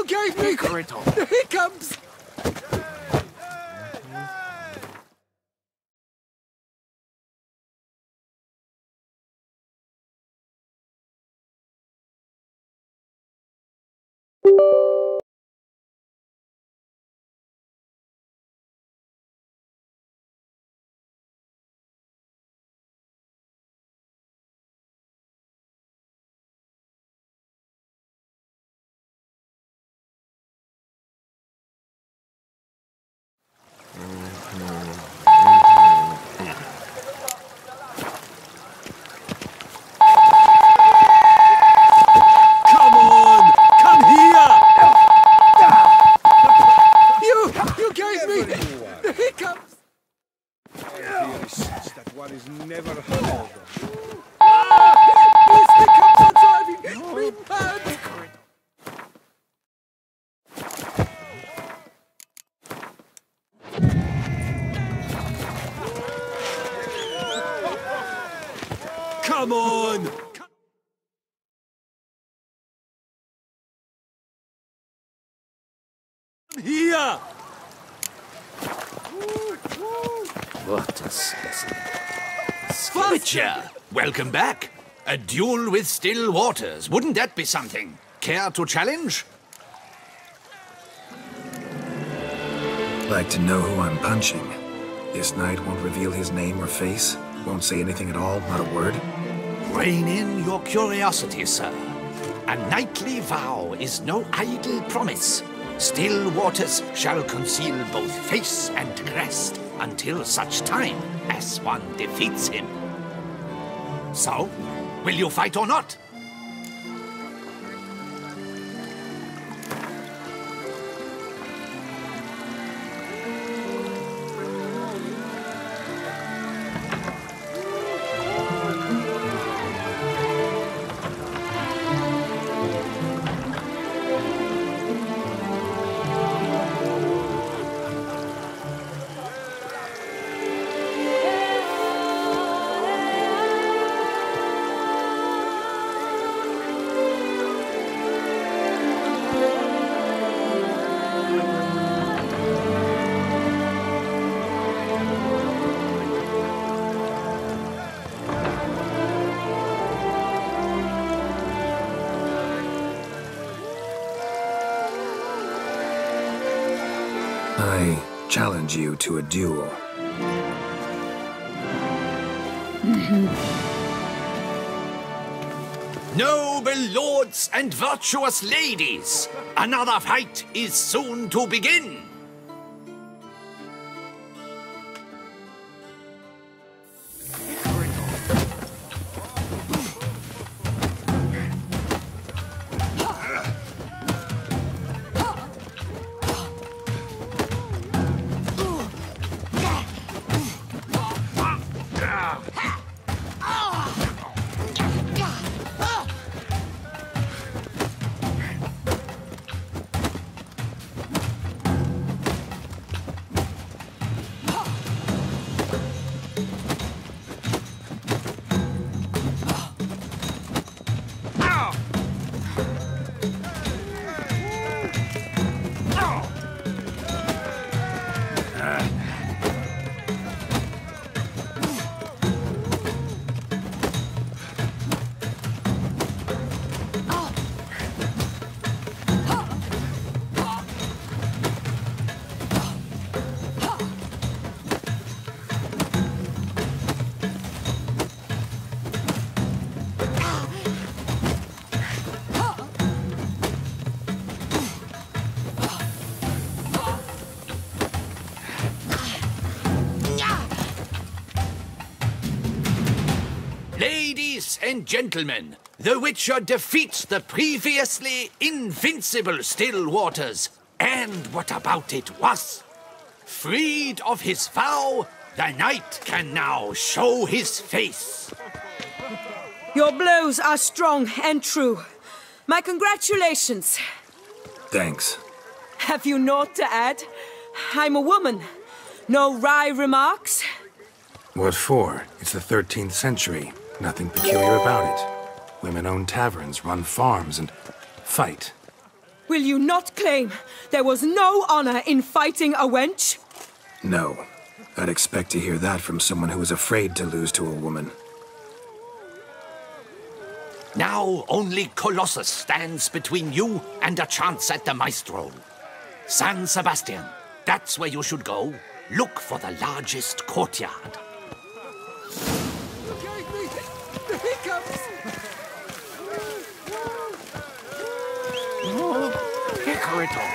You gave me the hiccups! Come on! Here! What a specimen. Witcher, welcome back. A duel with still waters. Wouldn't that be something? Care to challenge? Like to know who I'm punching. This knight won't reveal his name or face. Won't say anything at all, not a word. Rein in your curiosity, sir. A knightly vow is no idle promise. Still waters shall conceal both face and crest until such time as one defeats him. So, will you fight or not? I challenge you to a duel. Noble lords and virtuous ladies, another fight is soon to begin. Ladies and gentlemen, the Witcher defeats the previously invincible Still Waters. And what about it was? Freed of his vow, the knight can now show his face. Your blows are strong and true. My congratulations. Thanks. Have you naught to add? I'm a woman. No wry remarks? What for? It's the 13th century. Nothing peculiar about it. Women own taverns, run farms, and fight. Will you not claim there was no honor in fighting a wench? No. I'd expect to hear that from someone who was afraid to lose to a woman. Now only Colossus stands between you and a chance at the Maestro. San Sebastian, that's where you should go. Look for the largest courtyard. The hiccups! Corridor.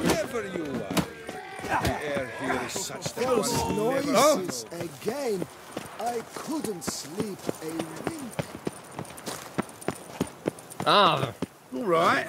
Wherever you are, the air here is such that Those one never... noises again. I couldn't sleep a wink. Ah, all right.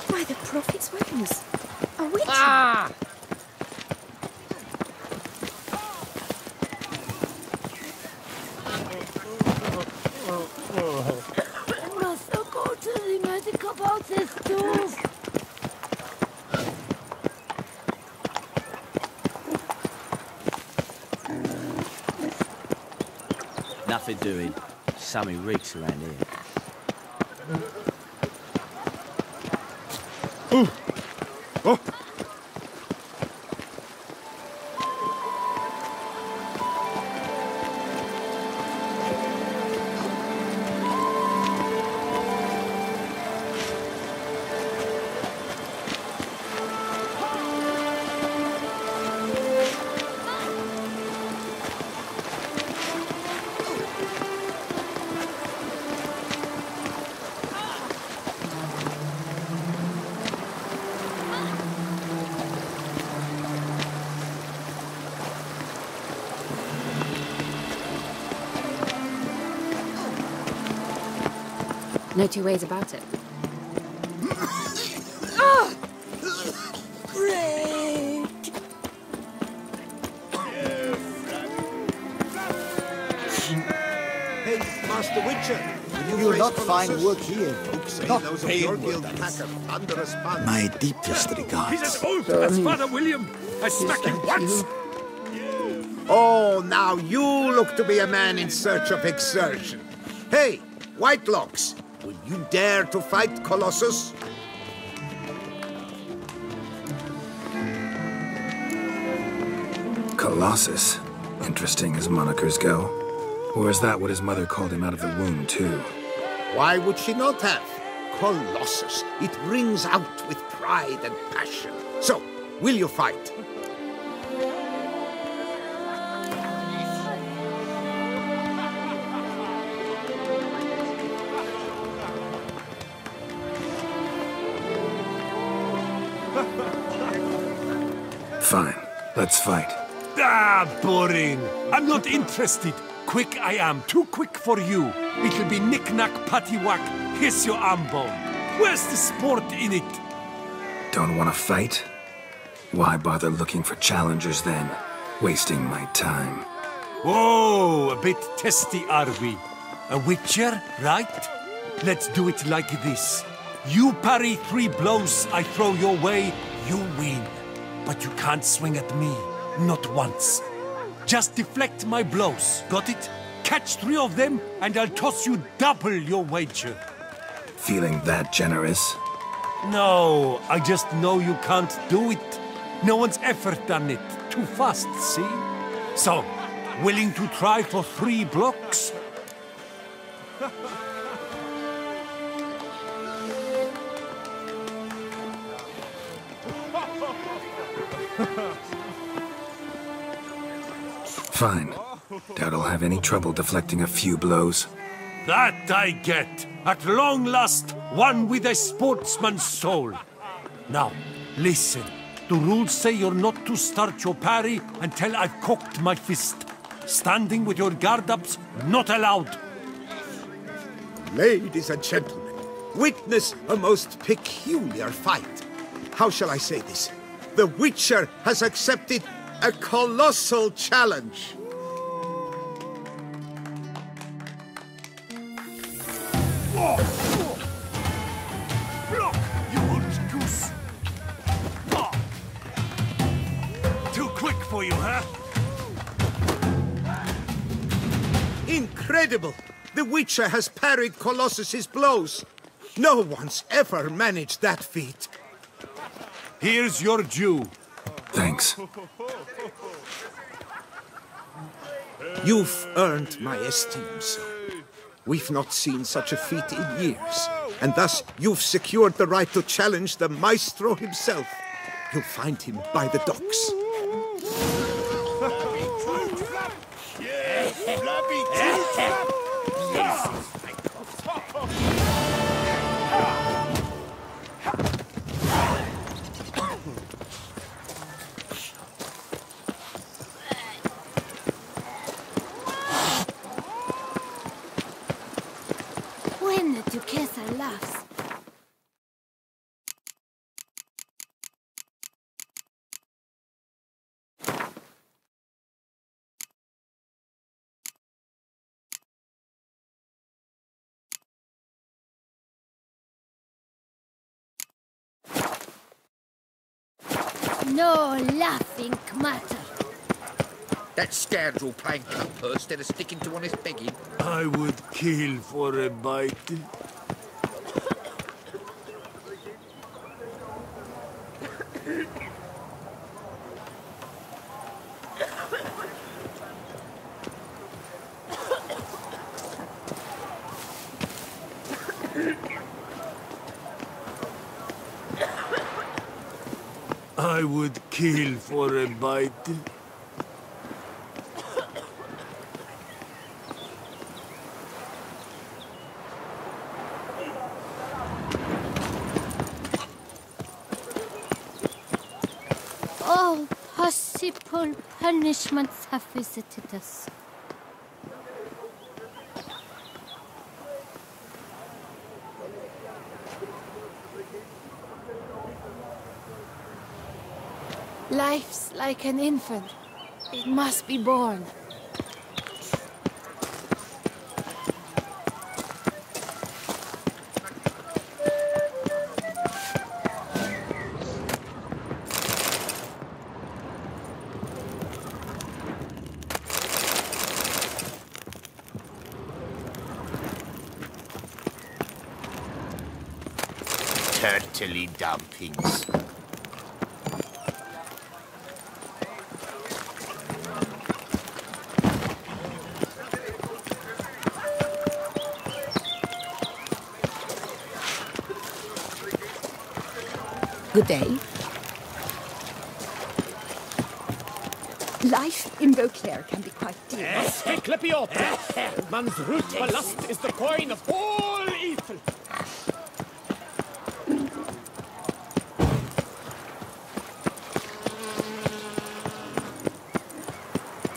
By the prophet's wings. A witch. Ah! I must go to the magic about this too. Nothing doing. Something reeks around here. No two ways about it. Hey, Master Witcher, You will not find work here. Not those of your guild pack a thunderous punch. My deepest He's regards. as old as Father William. I smack him once. Oh, now you look to be a man in search of exertion. Hey, Whitelocks, will you dare to fight Colossus? Colossus. Interesting as monikers go. Or is that what his mother called him out of the womb, too? Why would she not have? Colossus. It rings out with pride and passion. So, will you fight? Fine. Let's fight. Ah, boring. I'm not interested. Quick I am. Too quick for you. It'll be knick-knack, paddywhack. Here's your arm bone. Where's the sport in it? Don't want to fight? Why bother looking for challengers then? Wasting my time. Whoa, a bit testy are we? A witcher, right? Let's do it like this. You parry 3 blows I throw your way, you win. But you can't swing at me. Not once. Just deflect my blows. Got it? Catch 3 of them, and I'll toss you double your wager. Feeling that generous? No, I just know you can't do it. No one's ever done it. Too fast, see? So, willing to try for 3 blocks? Fine. Doubt I'll have any trouble deflecting a few blows. That I get. At long last, one with a sportsman's soul. Now, listen. The rules say you're not to start your parry until I've cocked my fist. Standing with your guard ups, not allowed. Ladies and gentlemen, witness a most peculiar fight. How shall I say this? The Witcher has accepted a colossal challenge. Block, you old goose! Too quick for you, huh? Incredible! The Witcher has parried Colossus's blows. No one's ever managed that feat. Here's your due. Thanks. You've earned my esteem, sir. We've not seen such a feat in years, and thus you've secured the right to challenge the maestro himself. You'll find him by the docks. When the Duquesa laughs. No laughing matter. That scoundrel playing cupper instead of sticking to honest begging. I would kill for a bite. I would kill for a bite. All possible punishments have visited us. Life's like an infant. It must be born. Turtley dumpings. Good day. Life in Beauclair can be quite dear. Man's root for lust is the coin of all evil.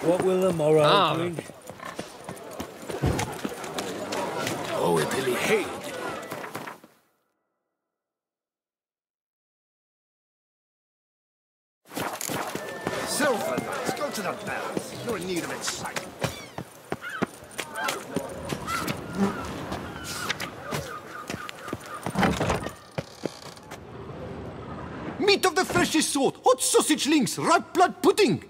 What will the morrow bring? Oh, Billy Hay. Silver, let's go to the bells. You're in need of excitement. Meat of the freshest sort, hot sausage links, ripe blood pudding.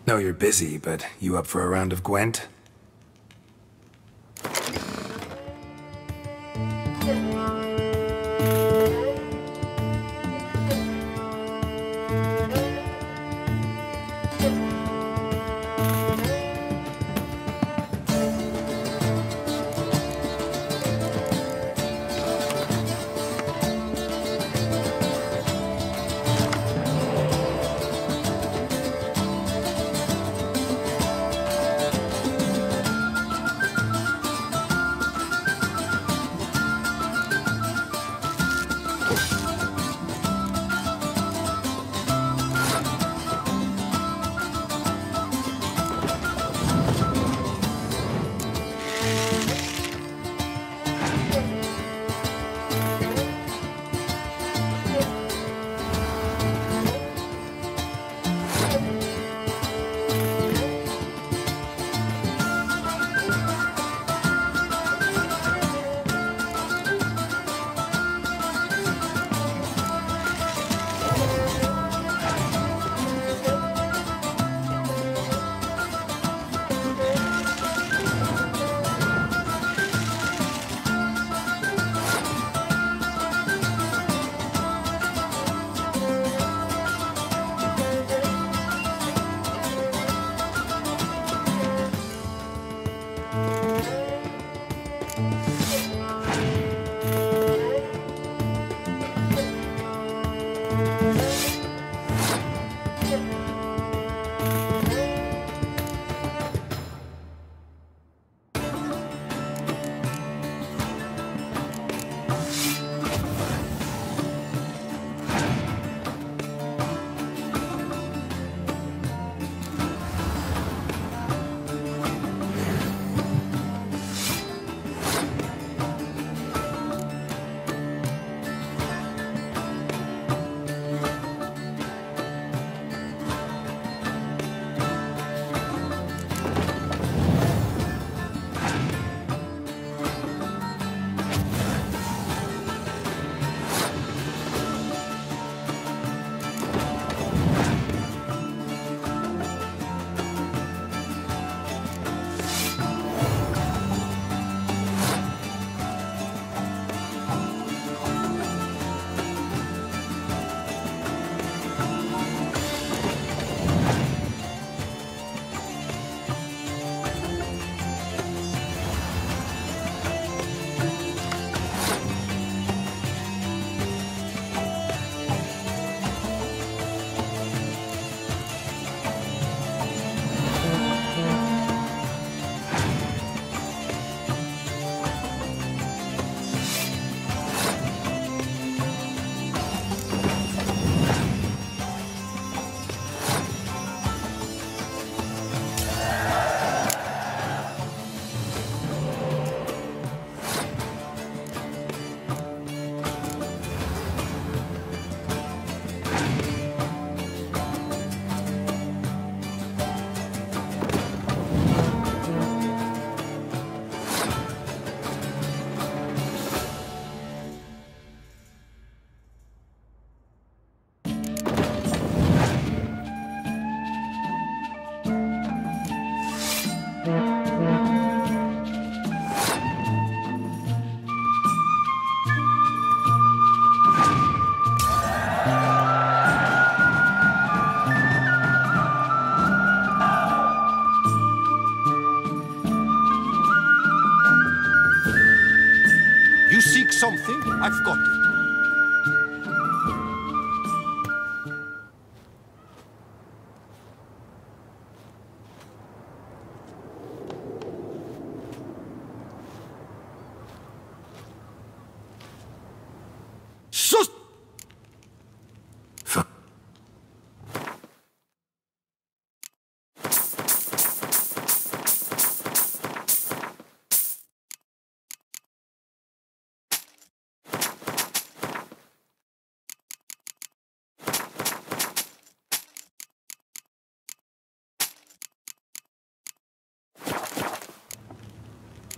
Know you're busy, but you up for a round of Gwent?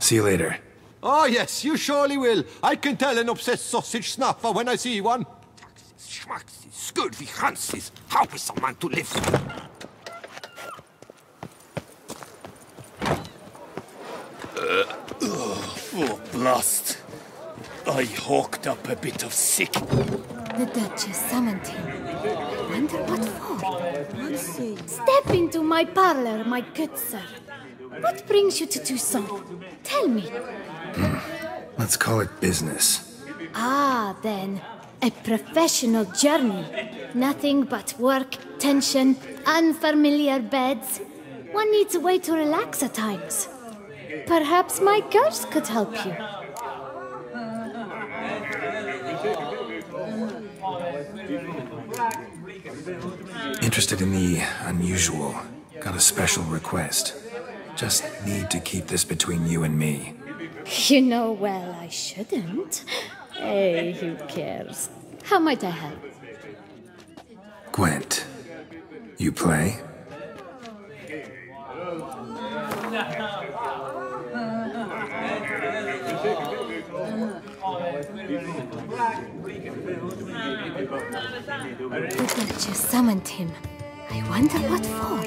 See you later. Oh, yes, you surely will. I can tell an obsessed sausage snuffer when I see one. Schmaxes, skud wie Hanses. How is a man to live? For blast. I hawked up a bit of sick. The Duchess summoned him. I wonder what for. Step into my parlor, my good sir. What brings you to Toussaint? Tell me. Let's call it business. Ah, then. A professional journey. Nothing but work, tension, unfamiliar beds. One needs a way to relax at times. Perhaps my girls could help you. Interested in the unusual. Got a special request. Just need to keep this between you and me. You know well I shouldn't. Hey, who cares? How might I help? Gwent, you play? The Duchess summoned him. I wonder what for.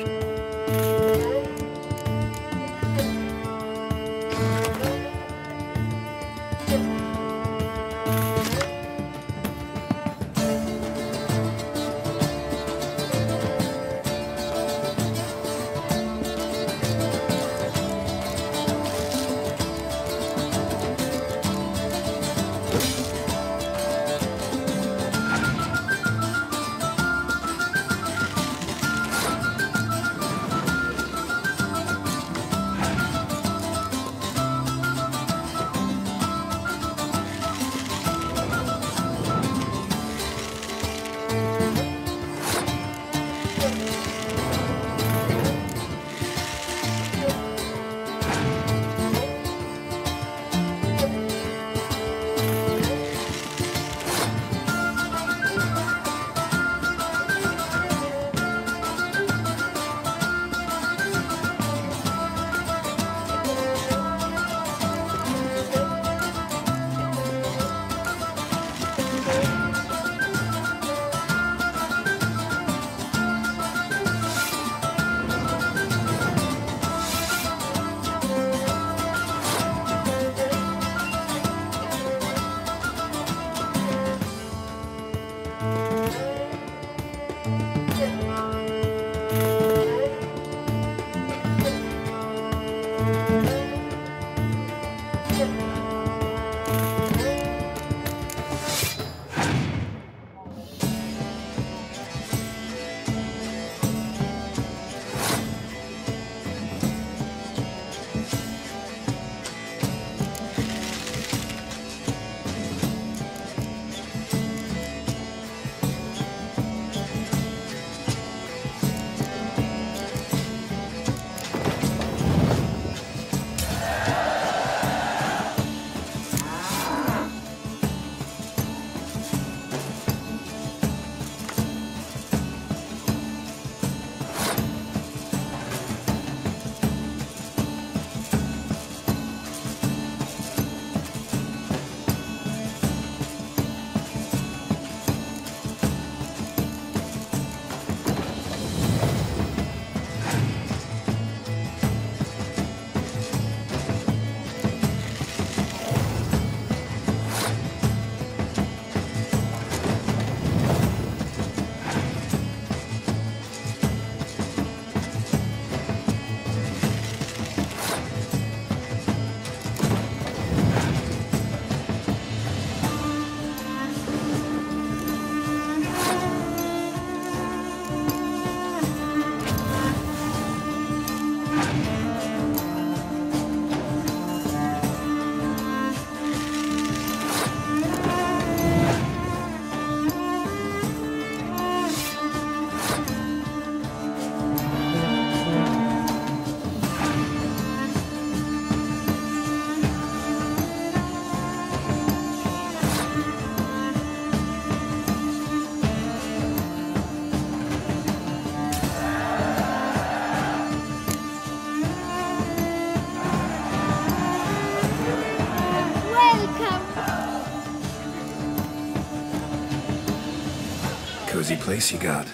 cozy place you got.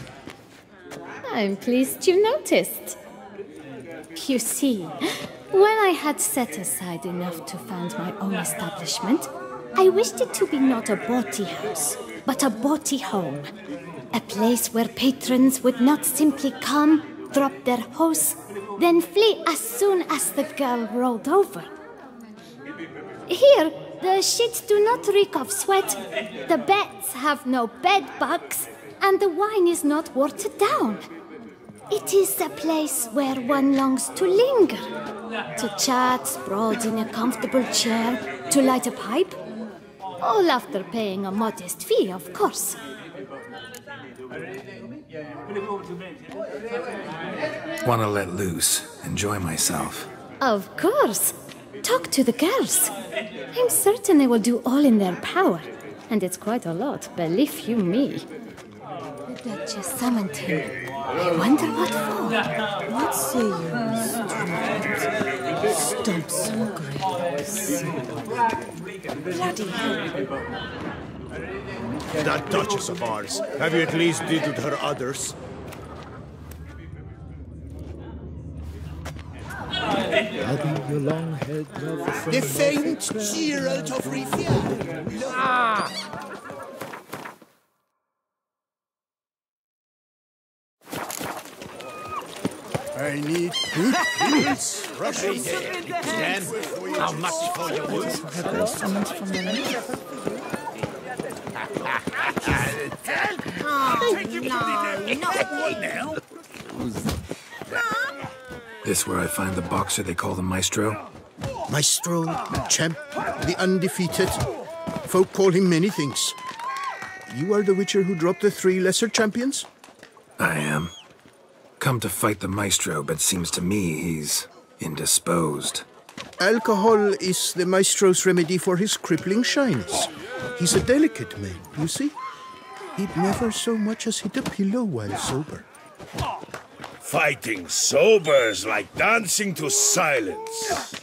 I'm pleased you noticed. You see, when I had set aside enough to found my own establishment, I wished it to be not a bawdy house, but a bawdy home. A place where patrons would not simply come, drop their hose, then flee as soon as the girl rolled over. Here, the sheets do not reek of sweat, the beds have no bed bugs, and the wine is not watered down. It is a place where one longs to linger, to chat sprawled in a comfortable chair, to light a pipe. All after paying a modest fee, of course. Wanna let loose, enjoy myself. Of course. Talk to the girls. I'm certain they will do all in their power. And it's quite a lot, believe you me. The Duchess summoned him. I wonder what for. What say you, Stump some grapes. Bloody hell. That Duchess of ours. Have you at least diddled her others? Adding your long head love from The faint Geralt of Rivia. I need Russian Dan, how much for your wood? Summoned from the This where I find the boxer they call the Maestro? Maestro, champ, the undefeated. Folk call him many things. You are the Witcher who dropped the 3 lesser champions? I am. Come to fight the Maestro, but seems to me he's indisposed. Alcohol is the Maestro's remedy for his crippling shyness. He's a delicate man, you see. He'd never so much as hit a pillow while sober. Fighting sober is like dancing to silence.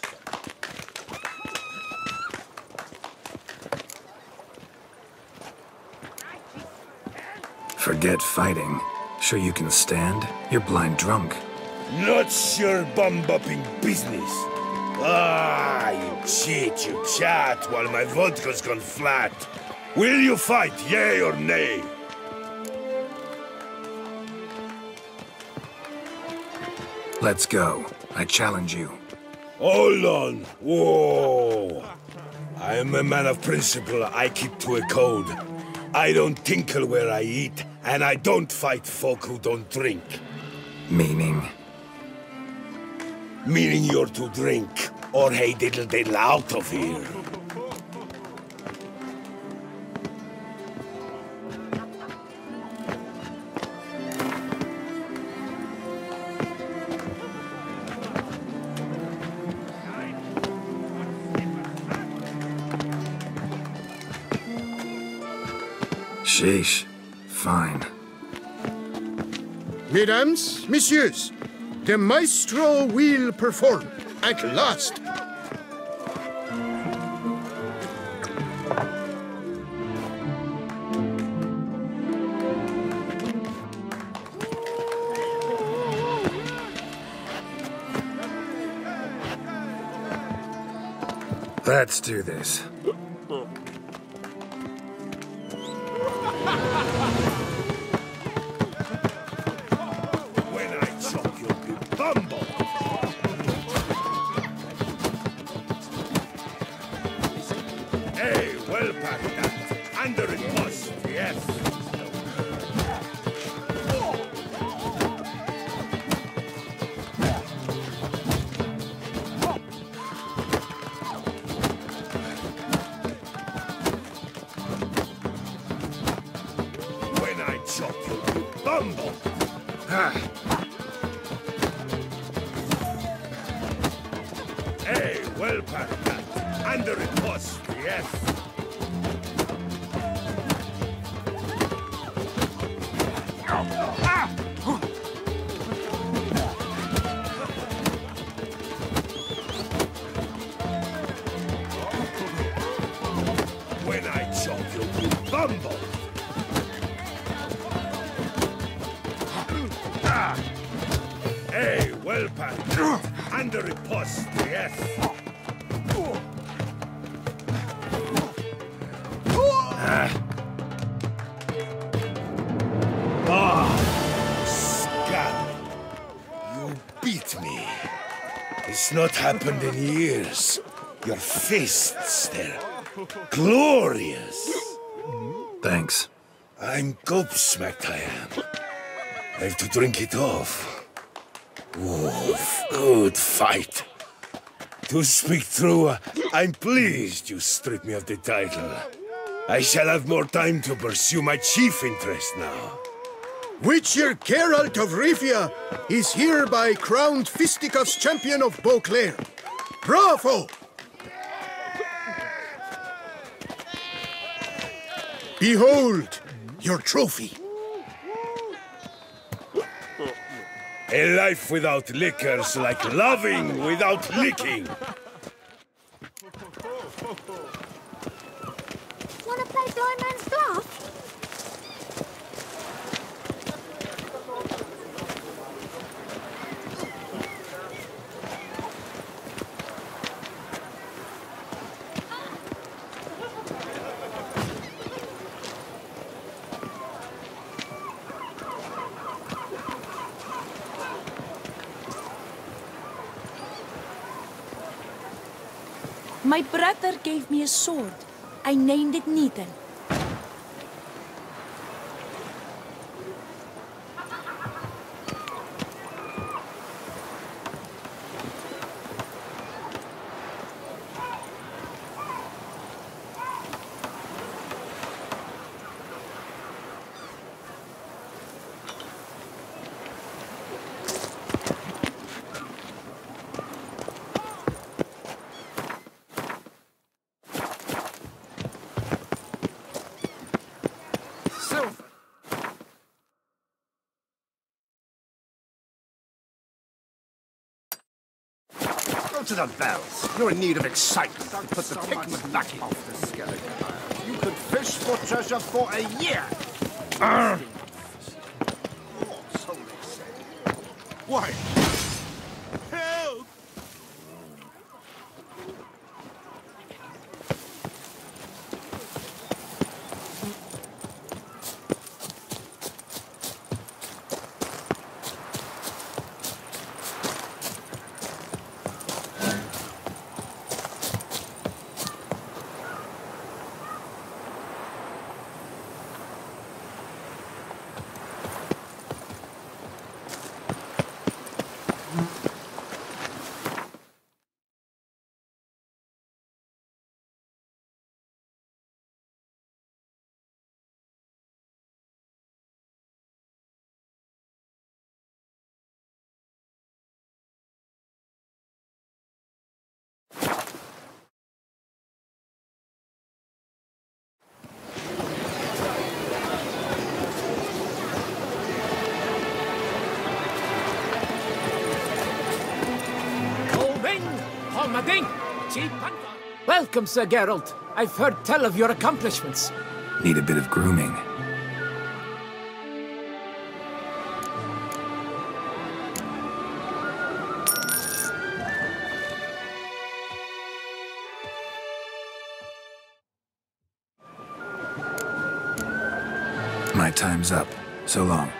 Forget fighting. Sure you can stand? You're blind drunk. Not your bum-bopping business. Ah, you cheat, you chat, while my vodka's gone flat. Will you fight, yea or nay? Let's go. I challenge you. Hold on. Whoa. I am a man of principle. I keep to a code. I don't tinkle where I eat, and I don't fight folk who don't drink. Meaning? Meaning you're to drink, or hey diddle diddle out of here. Sheesh. Fine. Mesdames, messieurs, the Maestro will perform at last. Let's do this. When I chop your big bumble. Hey, well packed that. Under it must, yes. When I chop your big bumble. Hey, well packed that. Under it must, yes. When I chop your big bumble. Well, Pat. And the riposte, yes. Scab. You beat me. It's not happened in years. Your fists, they're glorious. Thanks. I'm gobsmacked, I am. I have to drink it off. Oh, good fight. To speak true, I'm pleased you stripped me of the title. I shall have more time to pursue my chief interest now. Witcher Geralt of Rivia is hereby crowned Fisticuffs champion of Beauclair. Bravo! Behold your trophy. A life without liquor's like loving without licking. Wanna play blind man's bluff? My brother gave me a sword. I named it Needle. Go to the bells. You're in need of excitement. Put the pigment back in. Off the skeleton. You could fish for treasure for a year. So they say. Why? Help! Welcome, Sir Geralt. I've heard tell of your accomplishments. Need a bit of grooming. My time's up. So long.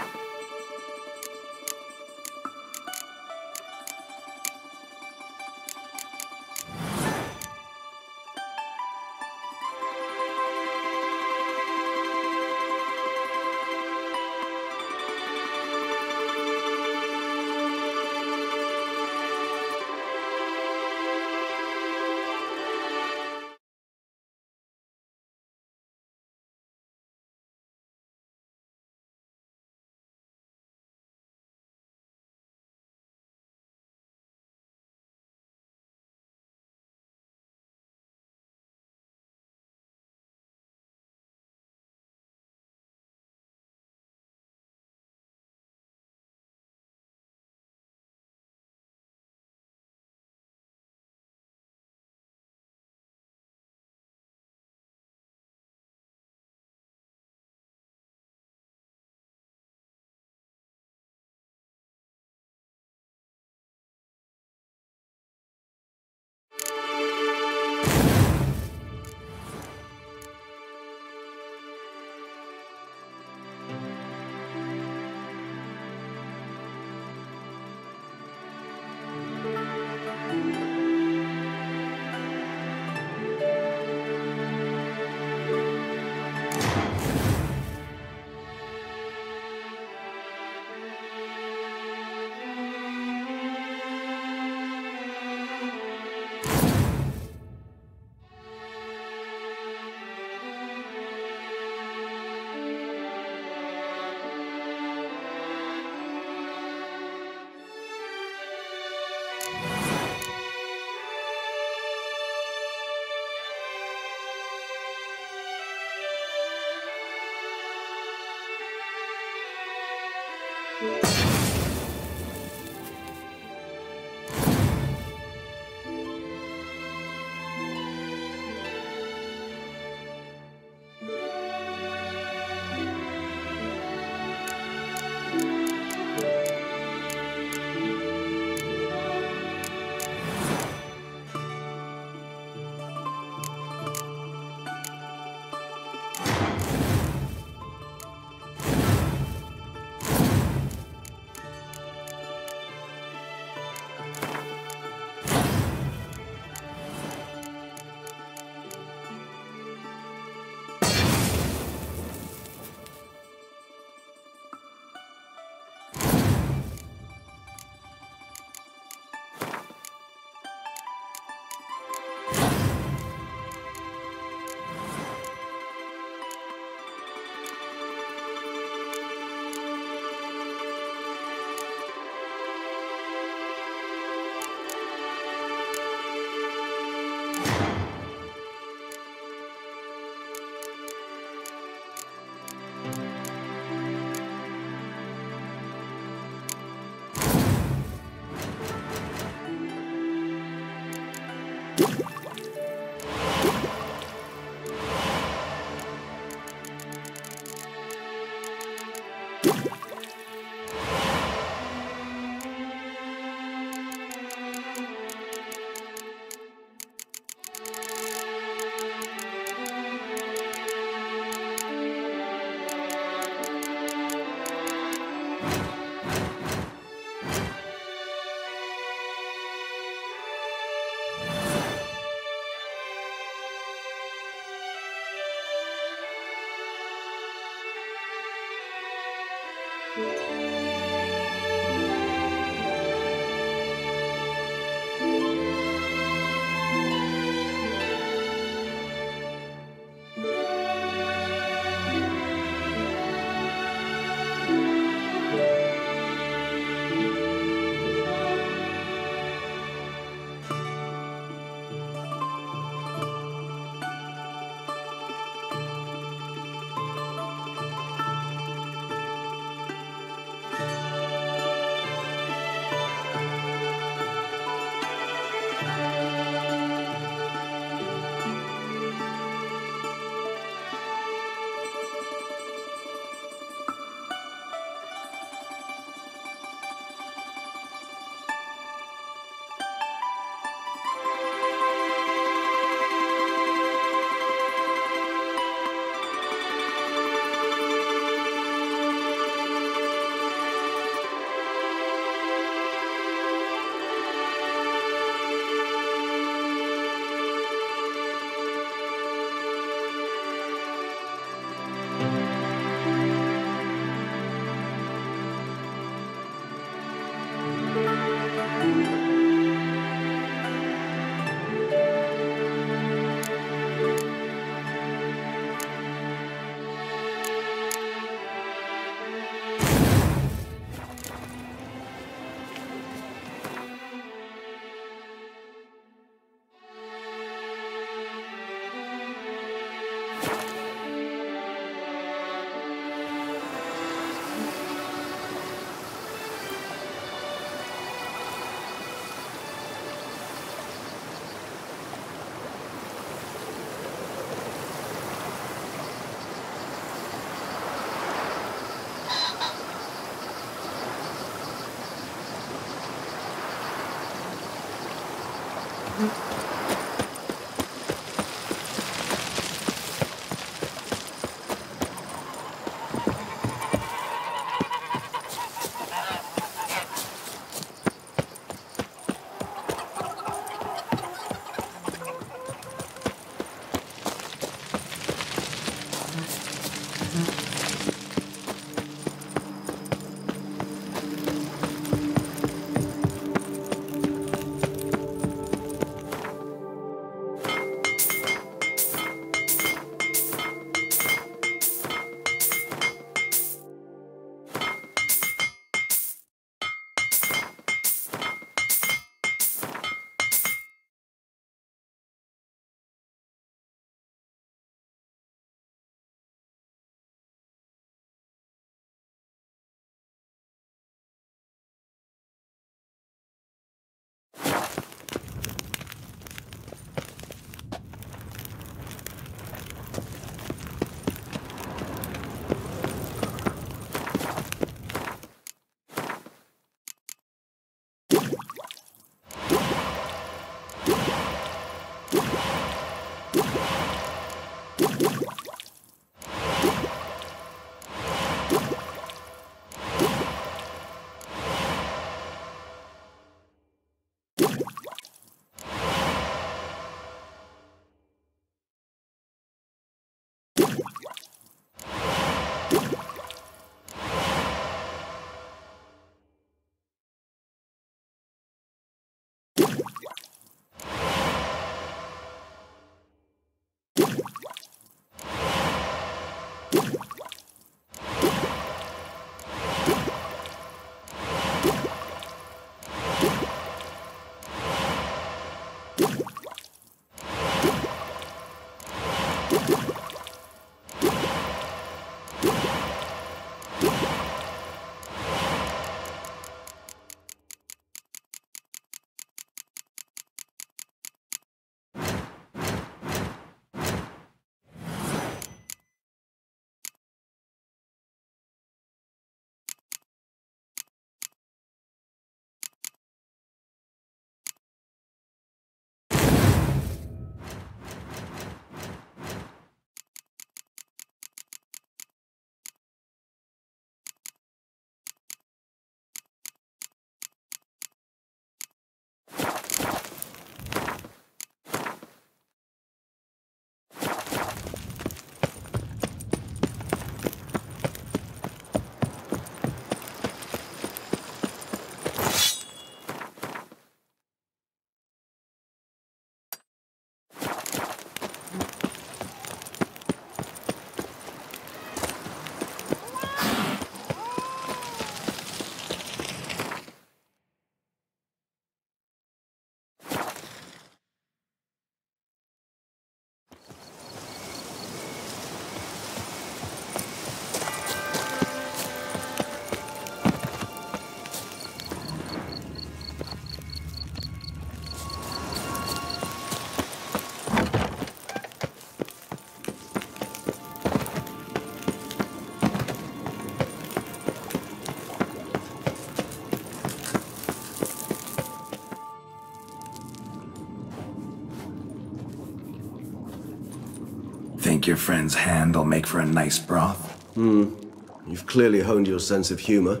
Think your friend's hand will make for a nice broth? You've clearly honed your sense of humor.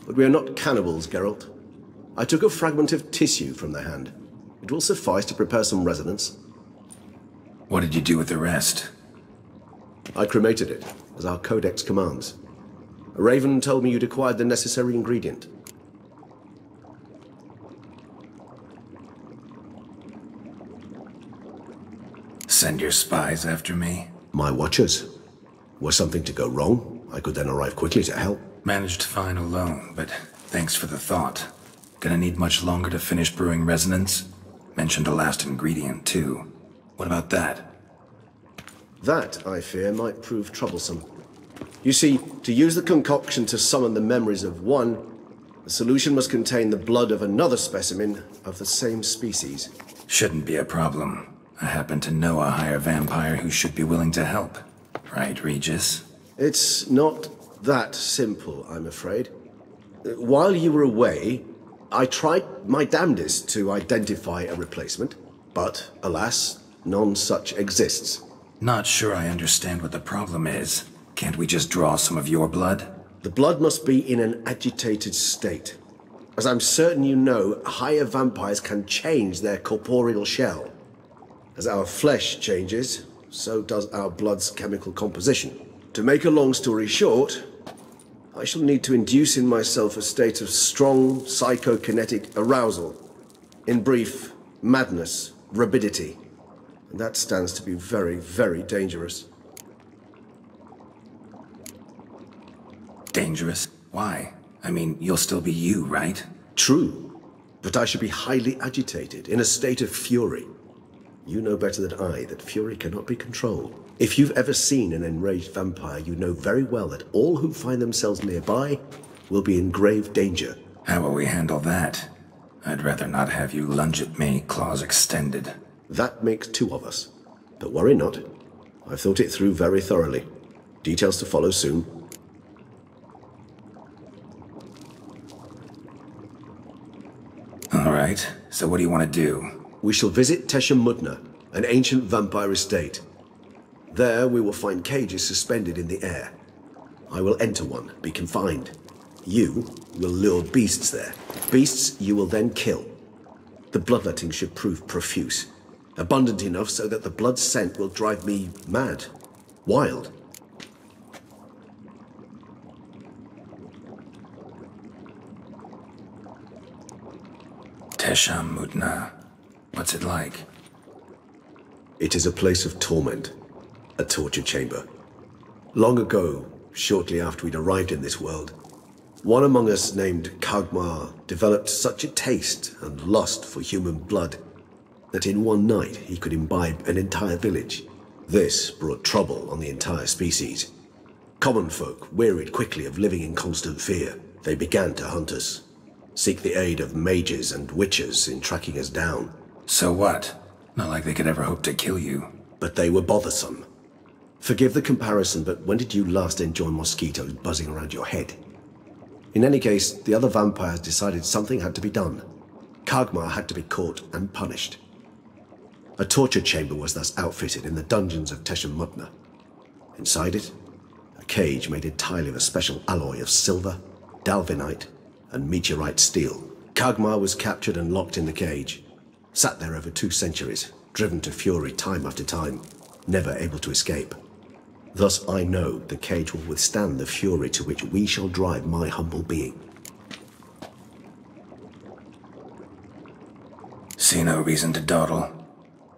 But we are not cannibals, Geralt. I took a fragment of tissue from the hand. It will suffice to prepare some resonance. What did you do with the rest? I cremated it, as our codex commands. A raven told me you'd acquired the necessary ingredient. Send your spies after me? My watchers. Were something to go wrong, I could then arrive quickly to help. Managed fine alone, but thanks for the thought. Gonna need much longer to finish brewing resonance? Mentioned the last ingredient, too. What about that? That, I fear, might prove troublesome. You see, to use the concoction to summon the memories of one, the solution must contain the blood of another specimen of the same species. Shouldn't be a problem. I happen to know a higher vampire who should be willing to help. Right, Regis? It's not that simple, I'm afraid. While you were away, I tried my damnedest to identify a replacement, but alas, none such exists. Not sure I understand what the problem is. Can't we just draw some of your blood? The blood must be in an agitated state. As I'm certain you know, higher vampires can change their corporeal shell. As our flesh changes, so does our blood's chemical composition. To make a long story short, I shall need to induce in myself a state of strong psychokinetic arousal. In brief, madness, rabidity. And that stands to be very, very dangerous. Dangerous? Why? I mean, you'll still be you, right? True, but I should be highly agitated, in a state of fury. You know better than I that fury cannot be controlled. If you've ever seen an enraged vampire, you know very well that all who find themselves nearby will be in grave danger. How will we handle that? I'd rather not have you lunge at me, claws extended. That makes two of us. But worry not. I've thought it through very thoroughly. Details to follow soon. All right, so what do you want to do? We shall visit Tesha Mudna, an ancient vampire estate. There we will find cages suspended in the air. I will enter one, be confined. You will lure beasts there. Beasts you will then kill. The bloodletting should prove profuse. Abundant enough so that the blood scent will drive me mad. Wild. Tesha Mudna. What's it like? It is a place of torment. A torture chamber. Long ago, shortly after we'd arrived in this world, one among us named Kagmar developed such a taste and lust for human blood that in one night he could imbibe an entire village. This brought trouble on the entire species. Common folk wearied quickly of living in constant fear. They began to hunt us, seek the aid of mages and witches in tracking us down. So what? Not like they could ever hope to kill you. But they were bothersome. Forgive the comparison, but when did you last enjoy mosquitoes buzzing around your head? In any case, the other vampires decided something had to be done. Kagmar had to be caught and punished. A torture chamber was thus outfitted in the dungeons of Tesha Mudna. Inside it, a cage made entirely of a special alloy of silver, dalvinite, and meteorite steel. Kagmar was captured and locked in the cage. Sat there over 2 centuries, driven to fury time after time, never able to escape. Thus I know the cage will withstand the fury to which we shall drive my humble being. See no reason to dawdle.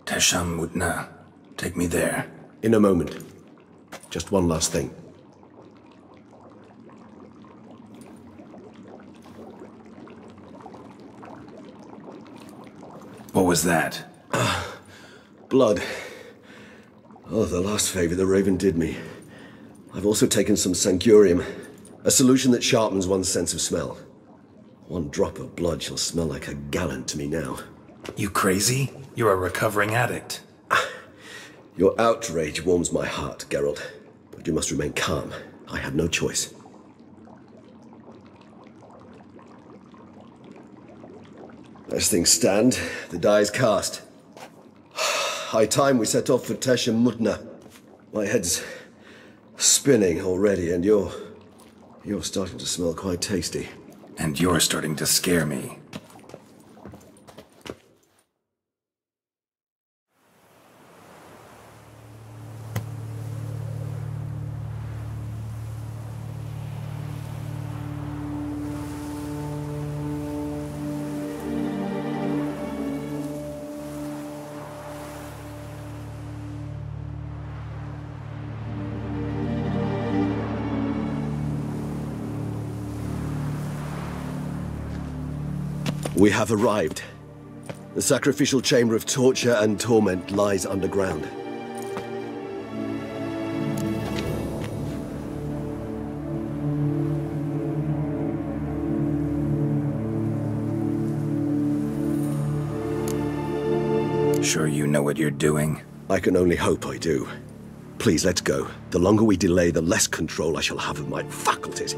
Tesha Mudna. Take me there. In a moment. Just one last thing. What was that? Blood. Oh, the last favor the Raven did me. I've also taken some Sangurium, a solution that sharpens one's sense of smell. 1 drop of blood shall smell like a gallon to me now. You crazy? You're a recovering addict. Your outrage warms my heart, Geralt. But you must remain calm. I had no choice. As things stand, the die is cast. High time we set off for Tesha Mudna. My head's spinning already, and you're starting to smell quite tasty. And you're starting to scare me. We have arrived. The sacrificial chamber of torture and torment lies underground. Sure you know what you're doing? I can only hope I do. Please, let's go. The longer we delay, the less control I shall have of my faculties.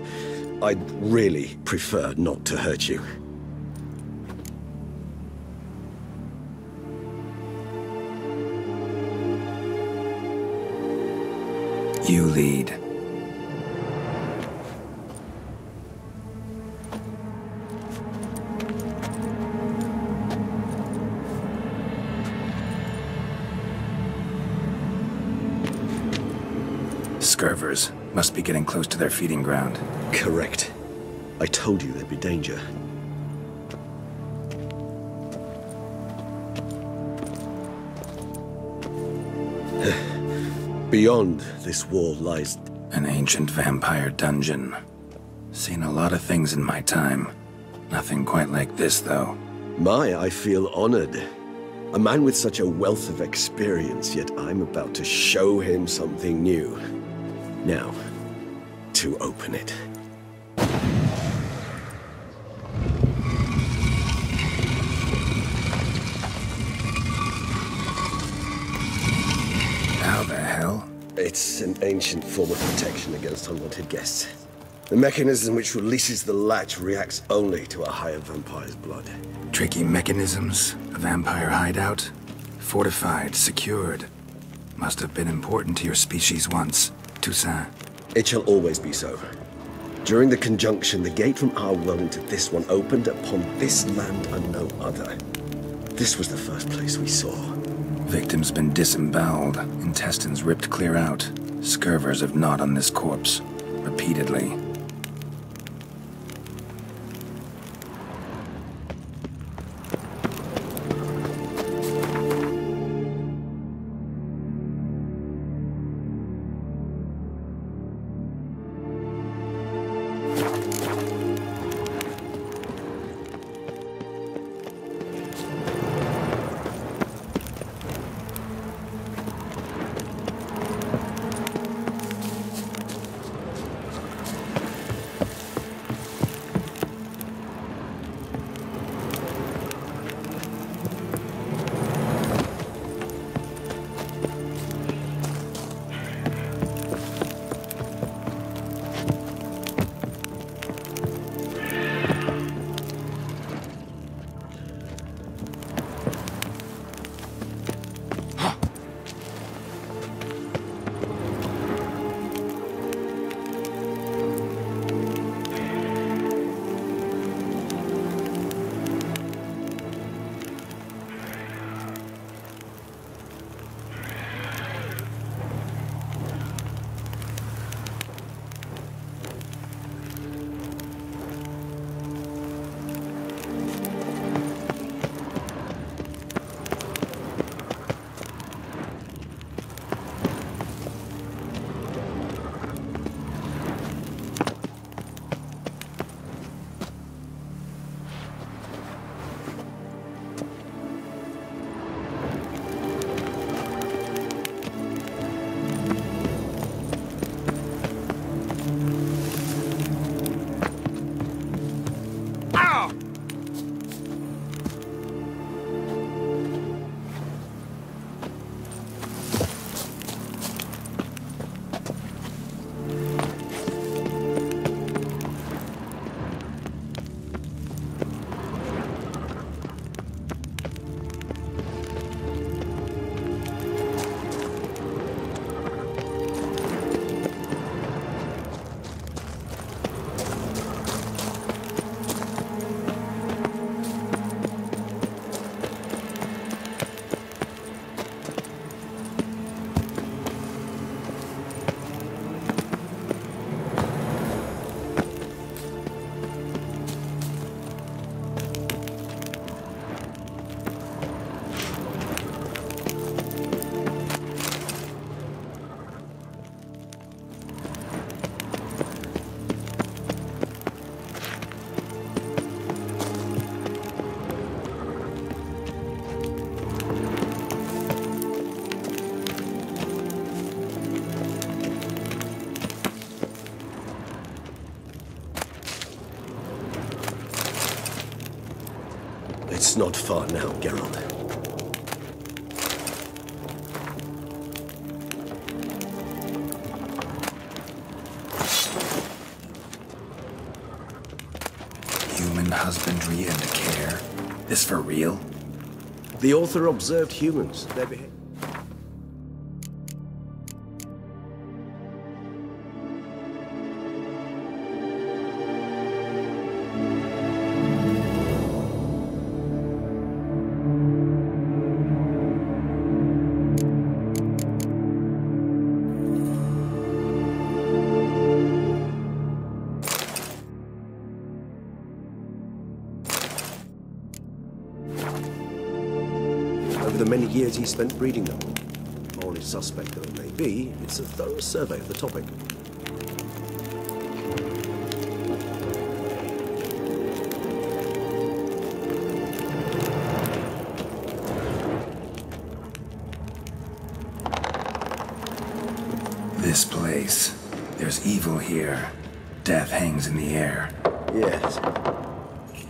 I'd really prefer not to hurt you. You lead. Scurvers. Must be getting close to their feeding ground. Correct. I told you there'd be danger. Beyond this wall lies an ancient vampire dungeon. Seen a lot of things in my time. Nothing quite like this, though. I feel honored. A man with such a wealth of experience, yet I'm about to show him something new. Now, to open it. How the hell? It's an ancient form of protection against unwanted guests. The mechanism which releases the latch reacts only to a higher vampire's blood. Tricky mechanisms, a vampire hideout. Fortified, secured. Must have been important to your species once, Toussaint. It shall always be so. During the conjunction, the gate from our world into this one opened upon this land and no other. This was the first place we saw. Victim's been disemboweled, intestines ripped clear out. Scurvers have gnawed on this corpse, repeatedly. It's not far now, Geralt. Human husbandry and care. This for real? The author observed humans. Their behavior. over the many years he spent breeding them. Morally suspect though it may be, it's a thorough survey of the topic. This place. There's evil here. Death hangs in the air. Yes.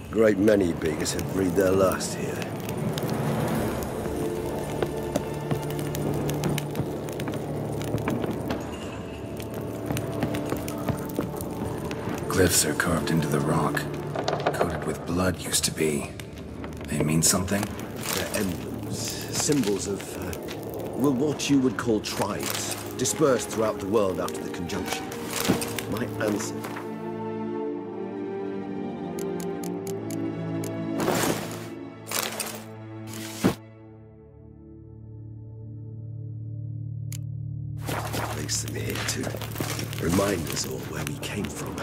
Great many beggars have breathed their last here. Glyphs are carved into the rock. Coated with blood used to be. They mean something? They're emblems. Symbols of, well, what you would call tribes. Dispersed throughout the world after the conjunction. My answer. Place them here to remind us all where we came from.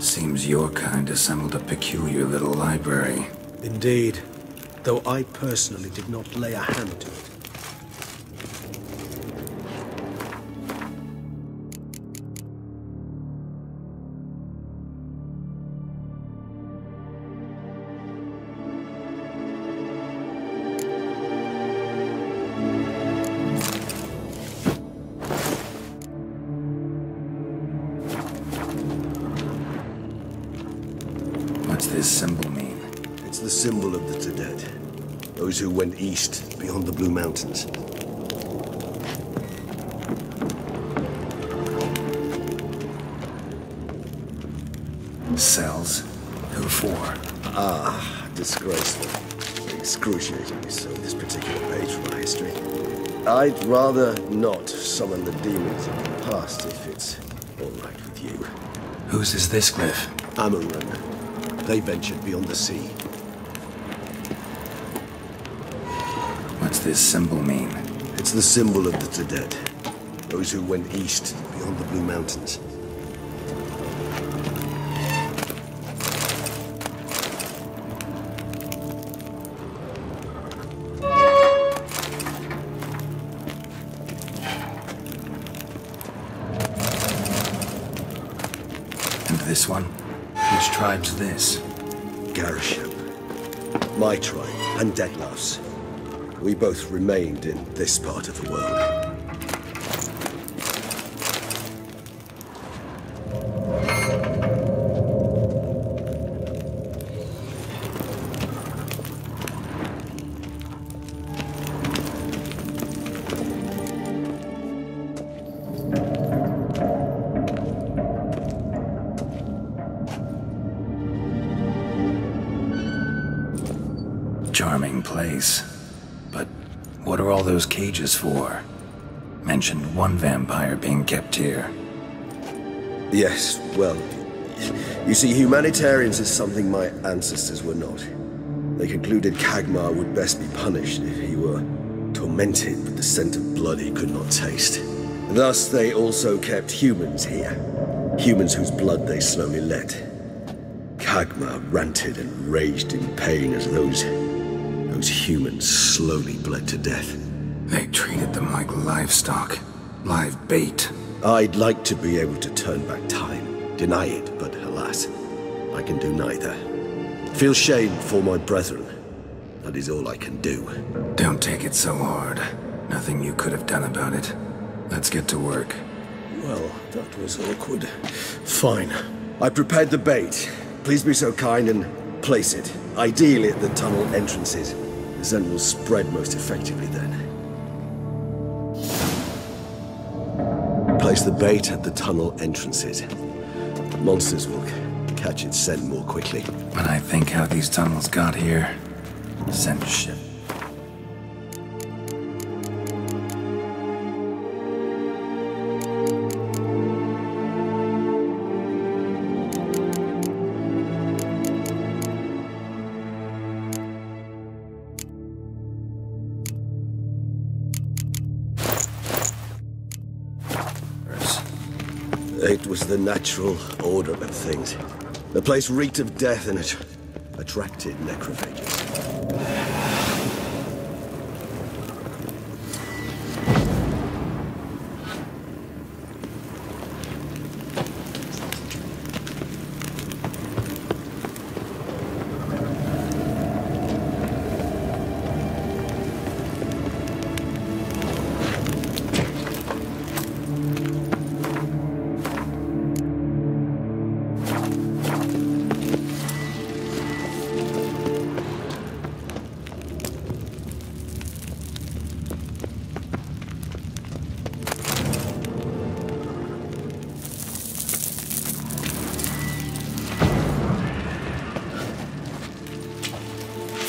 Seems your kind assembled a peculiar little library. Indeed. Though I personally did not lay a hand to it. What's this symbol mean? It's the symbol of the dead. Those who went east, beyond the Blue Mountains. Cells? Who for? Ah, disgraceful. Excruciatingly so, this particular page from our history. I'd rather not summon the demons of the past if it's all right with you. Whose is this glyph? Amaran. They ventured beyond the sea. What's this symbol mean? It's the symbol of the dead. Those who went east, beyond the Blue Mountains. And this one? Which tribe's this? Garisham. My tribe, and Deadlouse. We both remained in this part of the world. Charming place. But what are all those cages for? Mentioned one vampire being kept here. Yes, well, you see, humanitarians is something my ancestors were not. They concluded Kagmar would best be punished if he were tormented with the scent of blood he could not taste. Thus, they also kept humans here. Humans whose blood they slowly let. Kagmar ranted and raged in pain as those humans slowly bled to death. They treated them like livestock. Live bait. I'd like to be able to turn back time. Deny it, but alas, I can do neither. Feel shame for my brethren. That is all I can do. Don't take it so hard. Nothing you could have done about it. Let's get to work. Well, that was awkward. Fine. I prepared the bait. Please be so kind and place it. Ideally at the tunnel entrances. The scent will spread most effectively then. Place the bait at the tunnel entrances. Monsters will catch its scent more quickly. When I think how these tunnels got here, scent shit. It was the natural order of things. The place reeked of death and it attracted necrophages.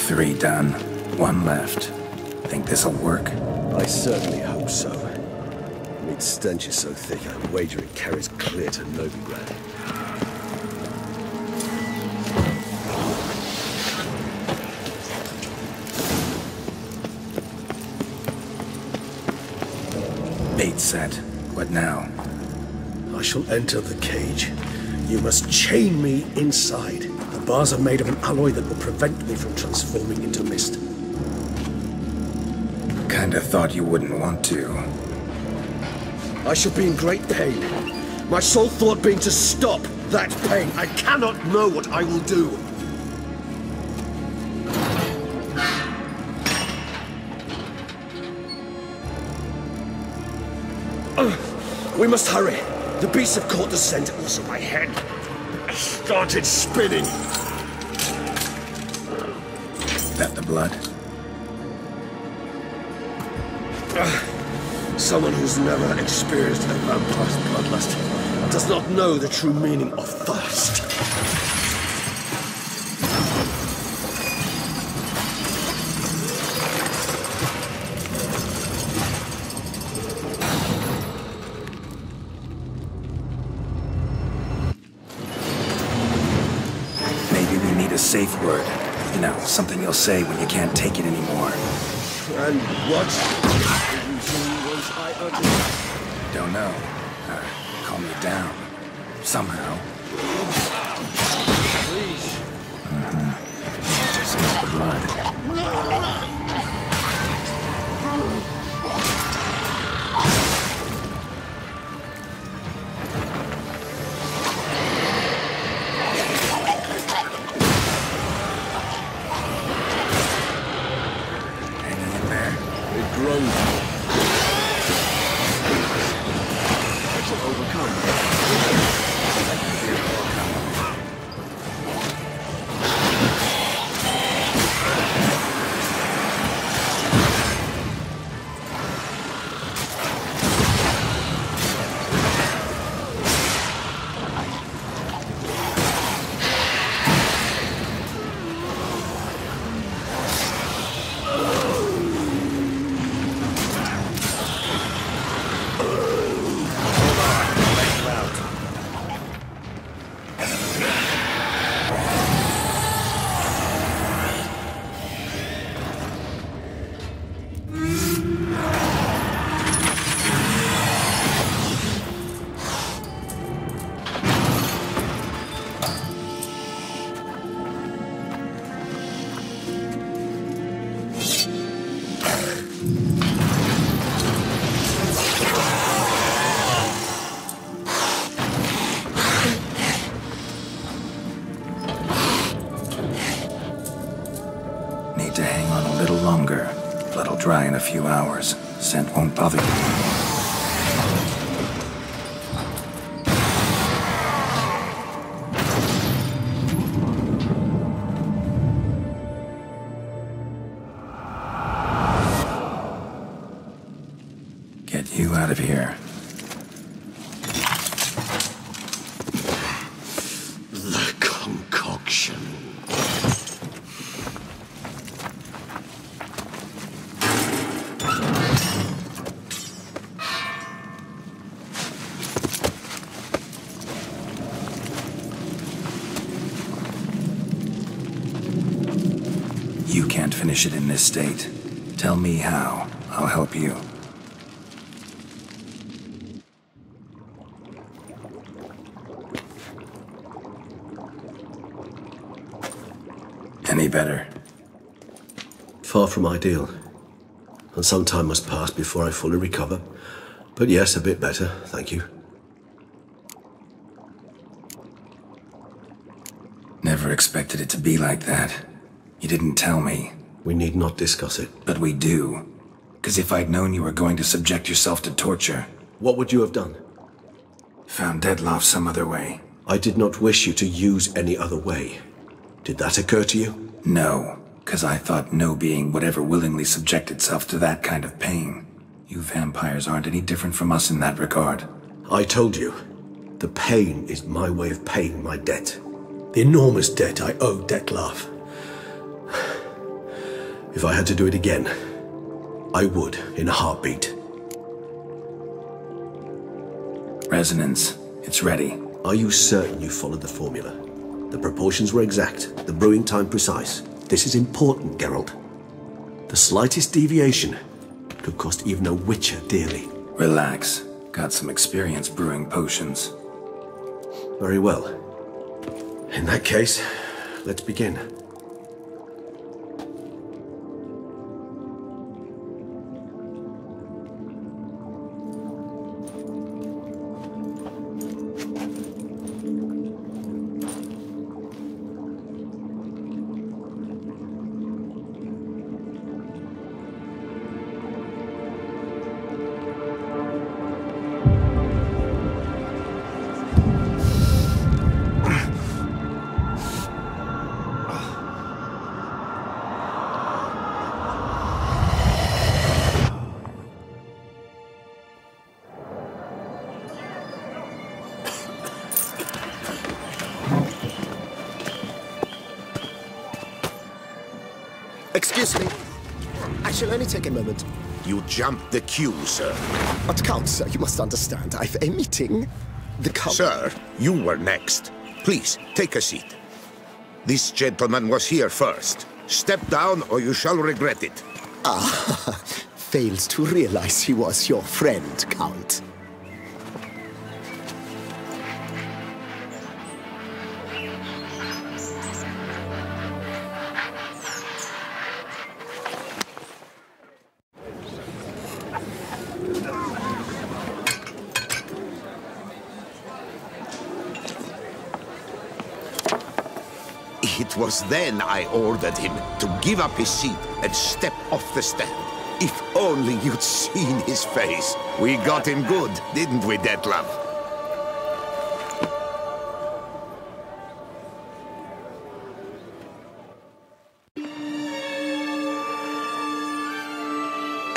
3 done. 1 left. Think this'll work? I certainly hope so. I mean, stench is so thick, I wager it carries clear to Novigrad. Bait set. What now? I shall enter the cage. You must chain me inside. The bars are made of an alloy that will prevent me from transforming into mist. Kinda thought you wouldn't want to. I shall be in great pain. My sole thought being to stop that pain. I cannot know what I will do. We must hurry. The beasts have caught the scent. Also, my head started spinning. That the blood? Someone who's never experienced a vampire's bloodlust does not know the true meaning of thirst. Safe word. You know, something you'll say when you can't take it anymore. And what was I uttered? Don't know. Calm me down. Somehow. Please. Just the blood. Dry in a few hours. Scent won't bother you. Get you out of here. The concoction. You can't finish it in this state. Tell me how. I'll help you. Any better? Far from ideal. And some time must pass before I fully recover. But yes, a bit better, thank you. Never expected it to be like that. You didn't tell me. We need not discuss it. But we do. Because if I'd known you were going to subject yourself to torture... What would you have done? Found Deadloff some other way. I did not wish you to use any other way. Did that occur to you? No, because I thought no being would ever willingly subject itself to that kind of pain. You vampires aren't any different from us in that regard. I told you. The pain is my way of paying my debt. The enormous debt I owe Dettlaff. If I had to do it again, I would, in a heartbeat. Resonance. It's ready. Are you certain you followed the formula? The proportions were exact, the brewing time precise. This is important, Geralt. The slightest deviation could cost even a witcher dearly. Relax. Got some experience brewing potions. Very well. In that case, let's begin. Excuse me. I shall only take a moment. You jumped the queue, sir. But Count, sir, you must understand. I've a meeting. The Count... Sir, you were next. Please, take a seat. This gentleman was here first. Step down or you shall regret it. Ah, failed to realize he was your friend, Count. It was then I ordered him to give up his seat and step off the stand. If only you'd seen his face. We got him good, didn't we, Detlef?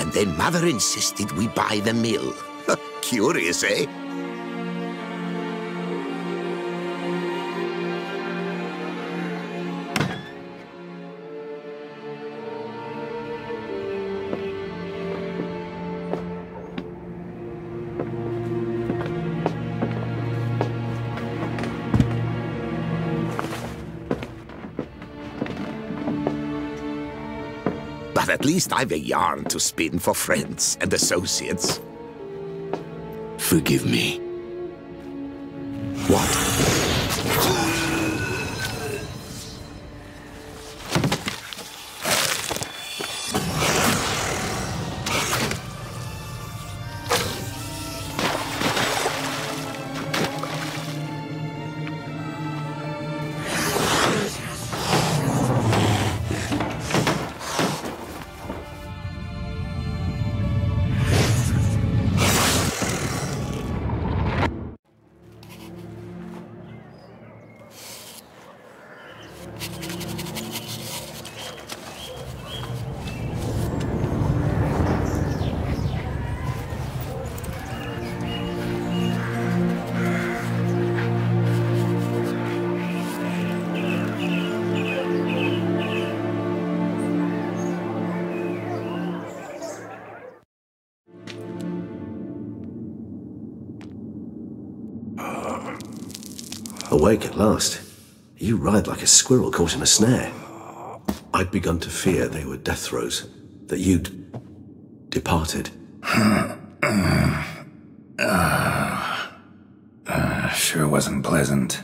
And then Mother insisted we buy the mill. Curious, eh? But at least I've a yarn to spin for friends and associates. Forgive me. What? Awake at last. You ride like a squirrel caught in a snare. I'd begun to fear they were death throes, that you'd departed. Sure wasn't pleasant,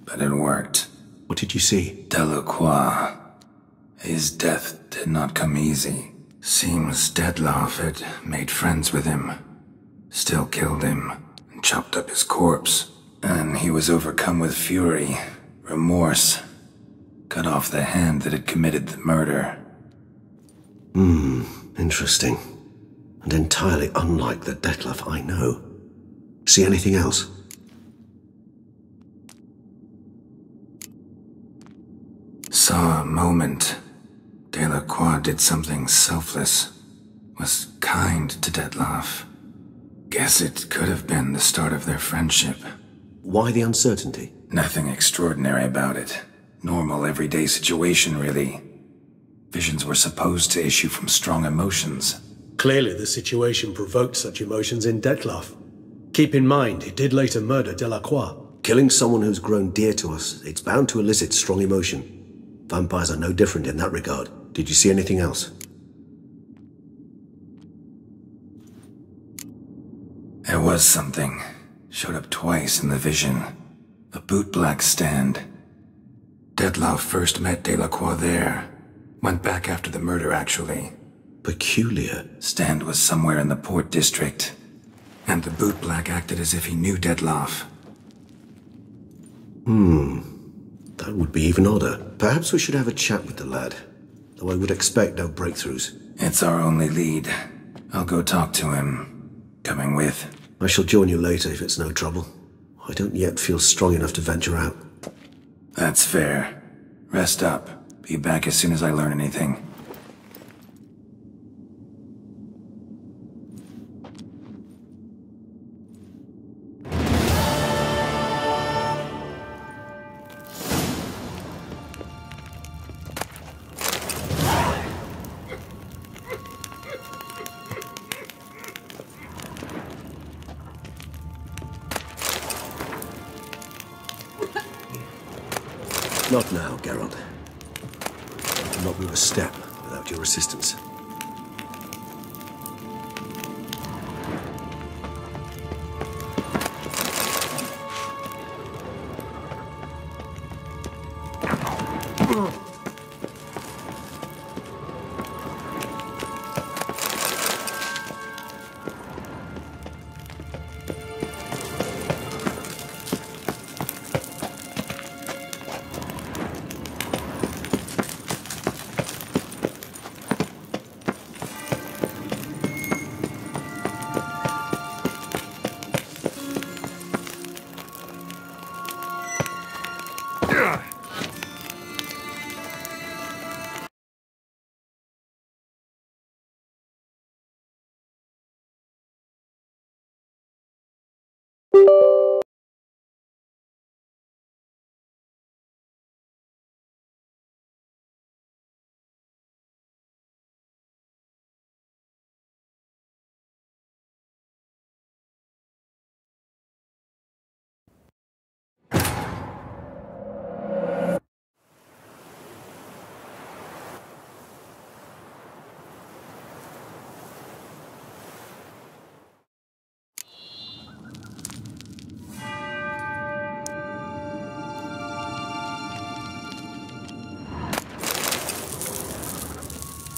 but it worked. What did you see? Delacroix. His death did not come easy. Seems Detlef had made friends with him, still killed him, and chopped up his corpse. And he was overcome with fury, remorse, cut off the hand that had committed the murder. Interesting. And entirely unlike the Detlef I know. See anything else? Saw a moment. Delacroix did something selfless. Was kind to Detlef. Guess it could have been the start of their friendship. Why the uncertainty? Nothing extraordinary about it. Normal, everyday situation, really. Visions were supposed to issue from strong emotions. Clearly the situation provoked such emotions in Dettlaff. Keep in mind, he did later murder Delacroix. Killing someone who's grown dear to us, it's bound to elicit strong emotion. Vampires are no different in that regard. Did you see anything else? There was something. Showed up twice in the vision. A bootblack stand. Dettlaff first met Delacroix there. Went back after the murder, actually. Peculiar. Stand was somewhere in the Port District. And the bootblack acted as if he knew Dettlaff. That would be even odder. Perhaps we should have a chat with the lad. Though I would expect no breakthroughs. It's our only lead. I'll go talk to him. Coming with? I shall join you later if it's no trouble. I don't yet feel strong enough to venture out. That's fair. Rest up. Be back as soon as I learn anything. Not now, Geralt. I cannot move a step without your assistance.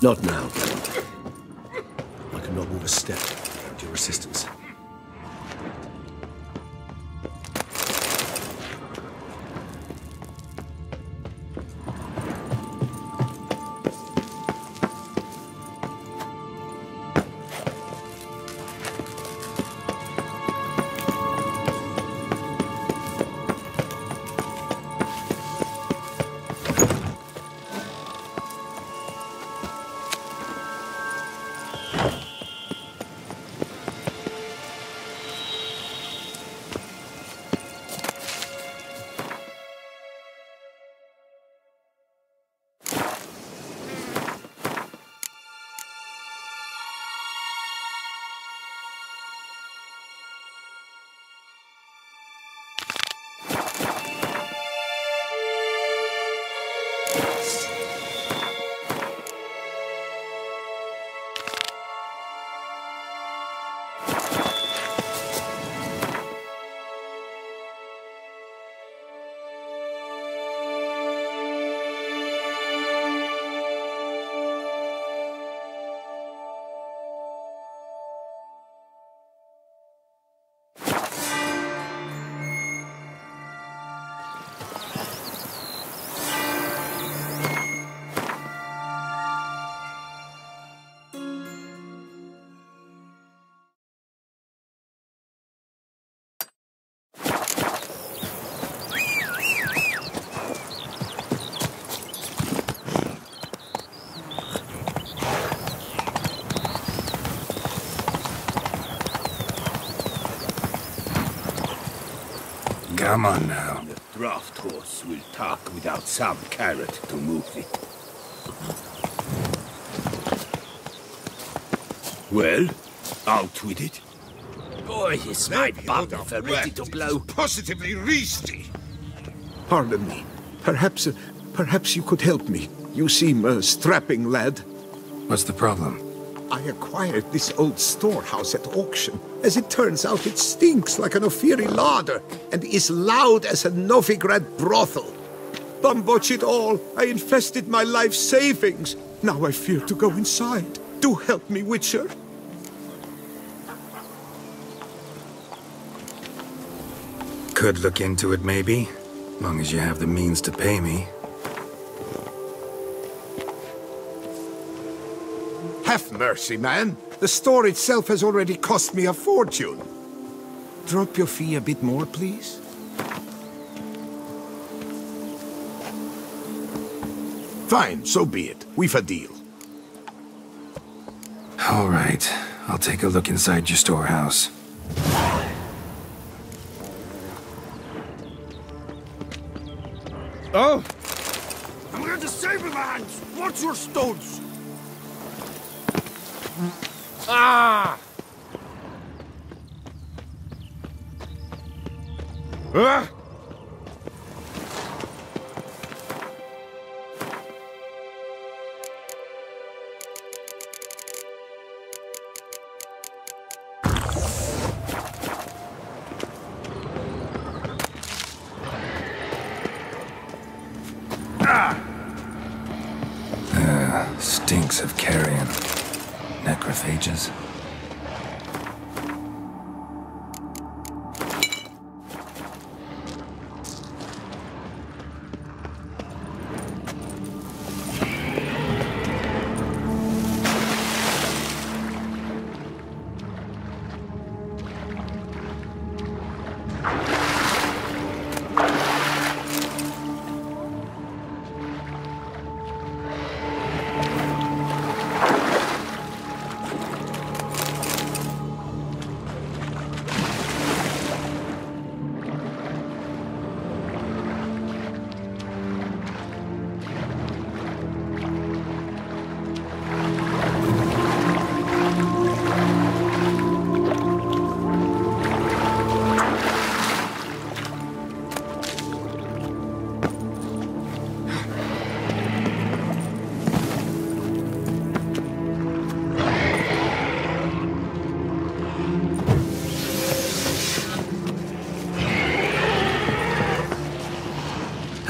Not now, Geralt. I cannot move a step without your assistance. Come on now. The draft horse will talk without some carrot to move it. Well, out with it. Boy, is my bumper ready to blow. Positively risky. Pardon me. Perhaps you could help me. You seem a strapping lad. What's the problem? I acquired this old storehouse at auction. As it turns out, it stinks like an Ophiri larder and is loud as a Novigrad brothel. Bumboch it all, I invested my life savings. Now I fear to go inside. Do help me, Witcher. Could look into it, maybe. Long as you have the means to pay me. Have mercy, man. The store itself has already cost me a fortune. Drop your fee a bit more, please. Fine, so be it. We've a deal. All right. I'll take a look inside your storehouse. Oh! I'm going to save my hands! Watch your stones! Ah! Ah! Stinks of carrion. Necrophages.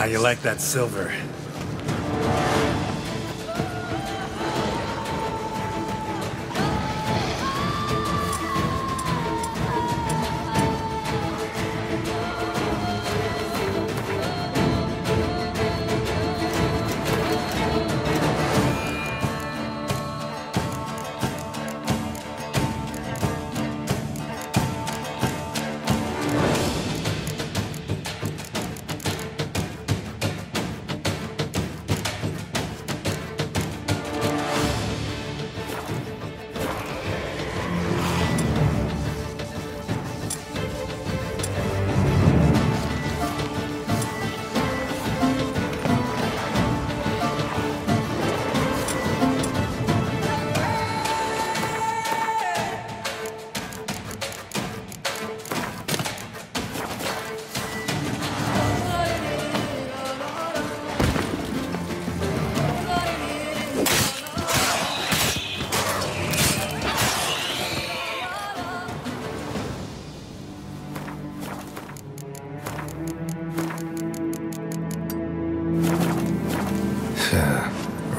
How you like that silver?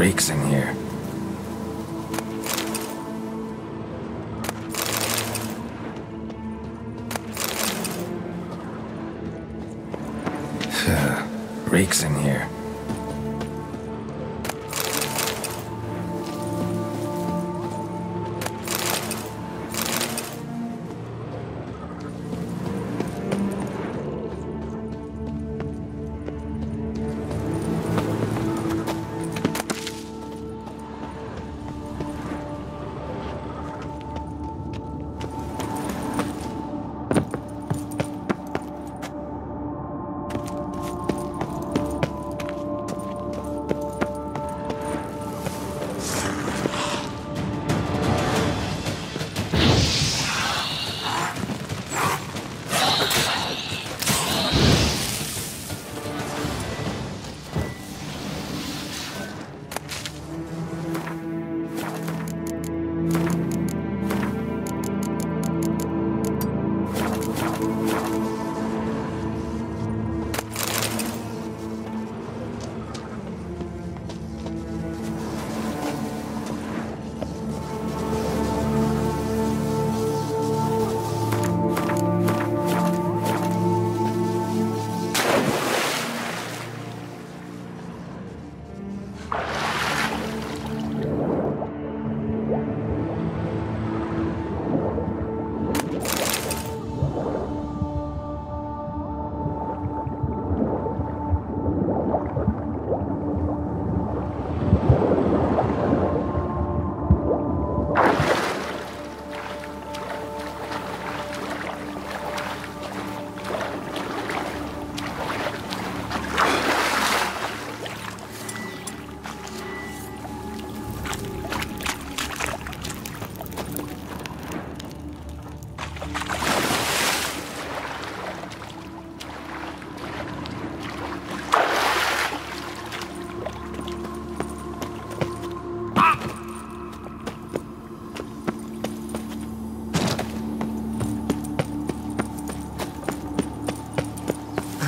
Reeks in here. Reeks in here.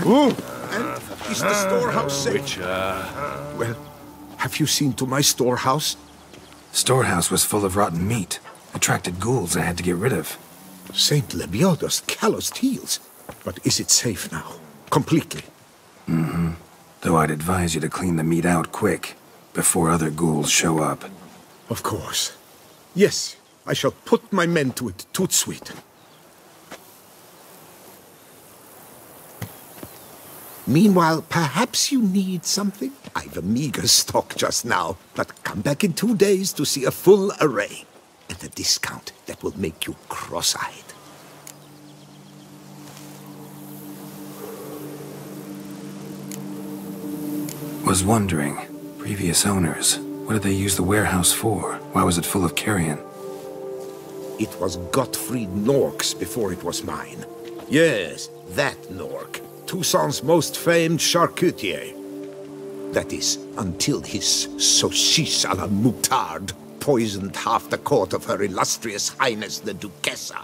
And is the storehouse safe? Well, have you seen to my storehouse? Storehouse was full of rotten meat. Attracted ghouls I had to get rid of. Saint Lebioda's calloused heels. But is it safe now? Completely? Mm-hmm. Though I'd advise you to clean the meat out quick, before other ghouls show up. Of course. Yes, I shall put my men to it, tout sweet. Meanwhile, perhaps you need something? I've a meager stock just now, but come back in 2 days to see a full array. At a discount that will make you cross-eyed. Was wondering, previous owners, what did they use the warehouse for? Why was it full of carrion? It was Gottfried Nork's before it was mine. Yes, that Nork. Toussaint's most famed charcutier. That is, until his saucisse à la moutarde poisoned half the court of Her Illustrious Highness the Duchessa.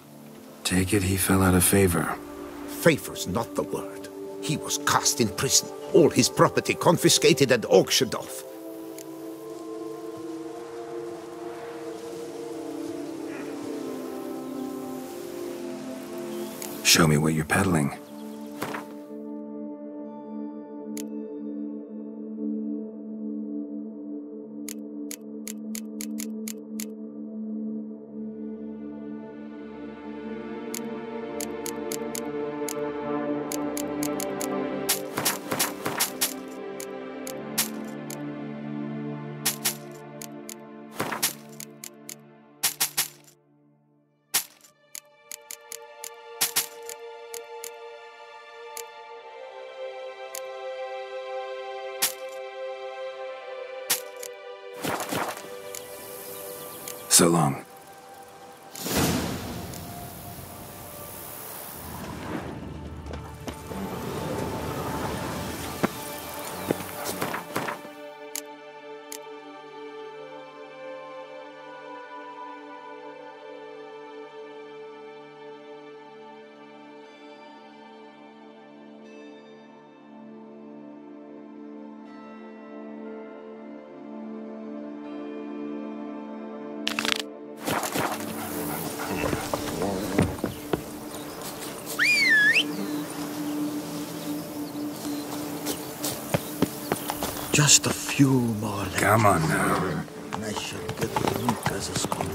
Take it he fell out of favor. Favor's not the word. He was cast in prison, all his property confiscated and auctioned off. Show me what you're peddling. So long. Just a few more left. Come on now. And I shall get weak as a skunk.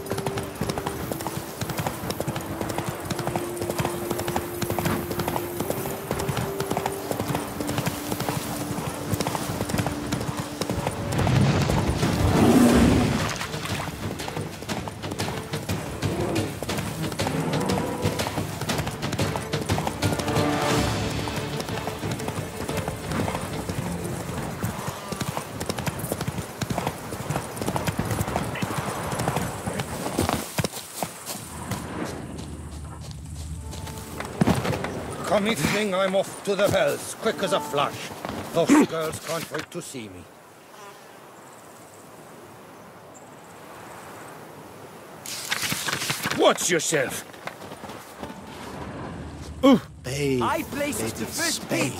Come evening, I'm off to the bells, quick as a flash. Those girls can't wait to see me. Watch yourself! Ooh! Bathe, I places the first bait.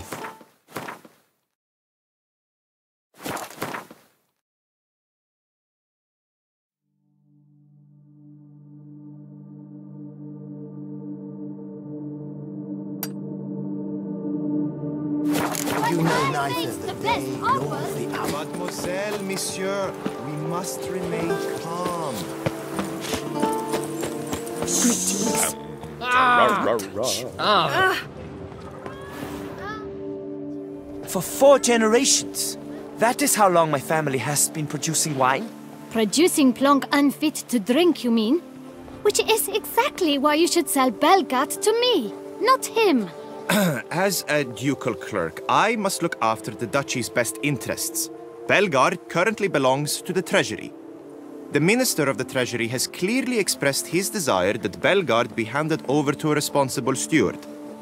You know neither the day nor the hour. Mademoiselle, monsieur, we must remain calm. Greetings. For 4 generations. That is how long my family has been producing wine? Producing plonk unfit to drink, you mean? Which is exactly why you should sell Belgat to me, not him. As a ducal clerk, I must look after the duchy's best interests. Belgard currently belongs to the treasury. The Minister of the Treasury has clearly expressed his desire that Belgard be handed over to a responsible steward.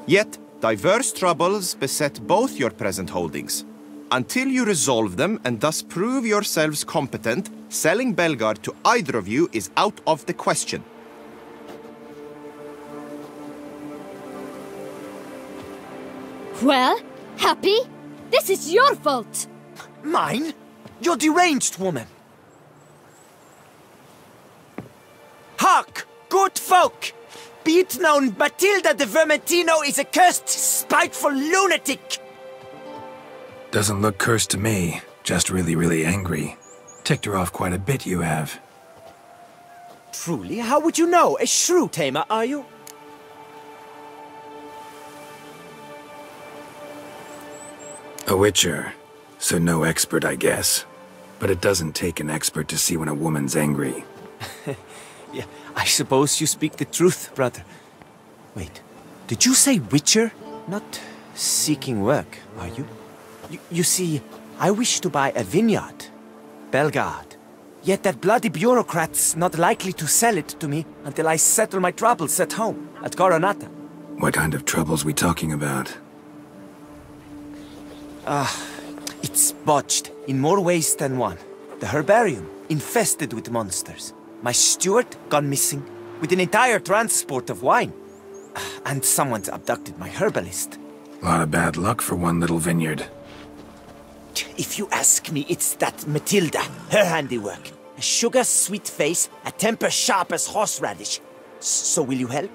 Yet, diverse troubles beset both your present holdings. Until you resolve them and thus prove yourselves competent, selling Belgard to either of you is out of the question. Well, Happy? This is your fault! Mine? You're deranged, woman! Hark! Good folk! Be it known, Matilda de Vermentino is a cursed, spiteful lunatic! Doesn't look cursed to me. Just really, really angry. Ticked her off quite a bit, you have. Truly? How would you know? A shrew tamer, are you? A witcher. So no expert, I guess. But it doesn't take an expert to see when a woman's angry. Yeah, I suppose you speak the truth, brother. Wait, did you say witcher? Not seeking work, are you? You see, I wish to buy a vineyard. Belgard. Yet that bloody bureaucrat's not likely to sell it to me until I settle my troubles at home, at Coronata. What kind of troubles we talking about? It's botched in more ways than one. The herbarium, infested with monsters. My steward, gone missing, with an entire transport of wine. And someone's abducted my herbalist. A lot of bad luck for one little vineyard. If you ask me, it's that Matilda, her handiwork. A sugar-sweet face, a temper sharp as horseradish. So will you help?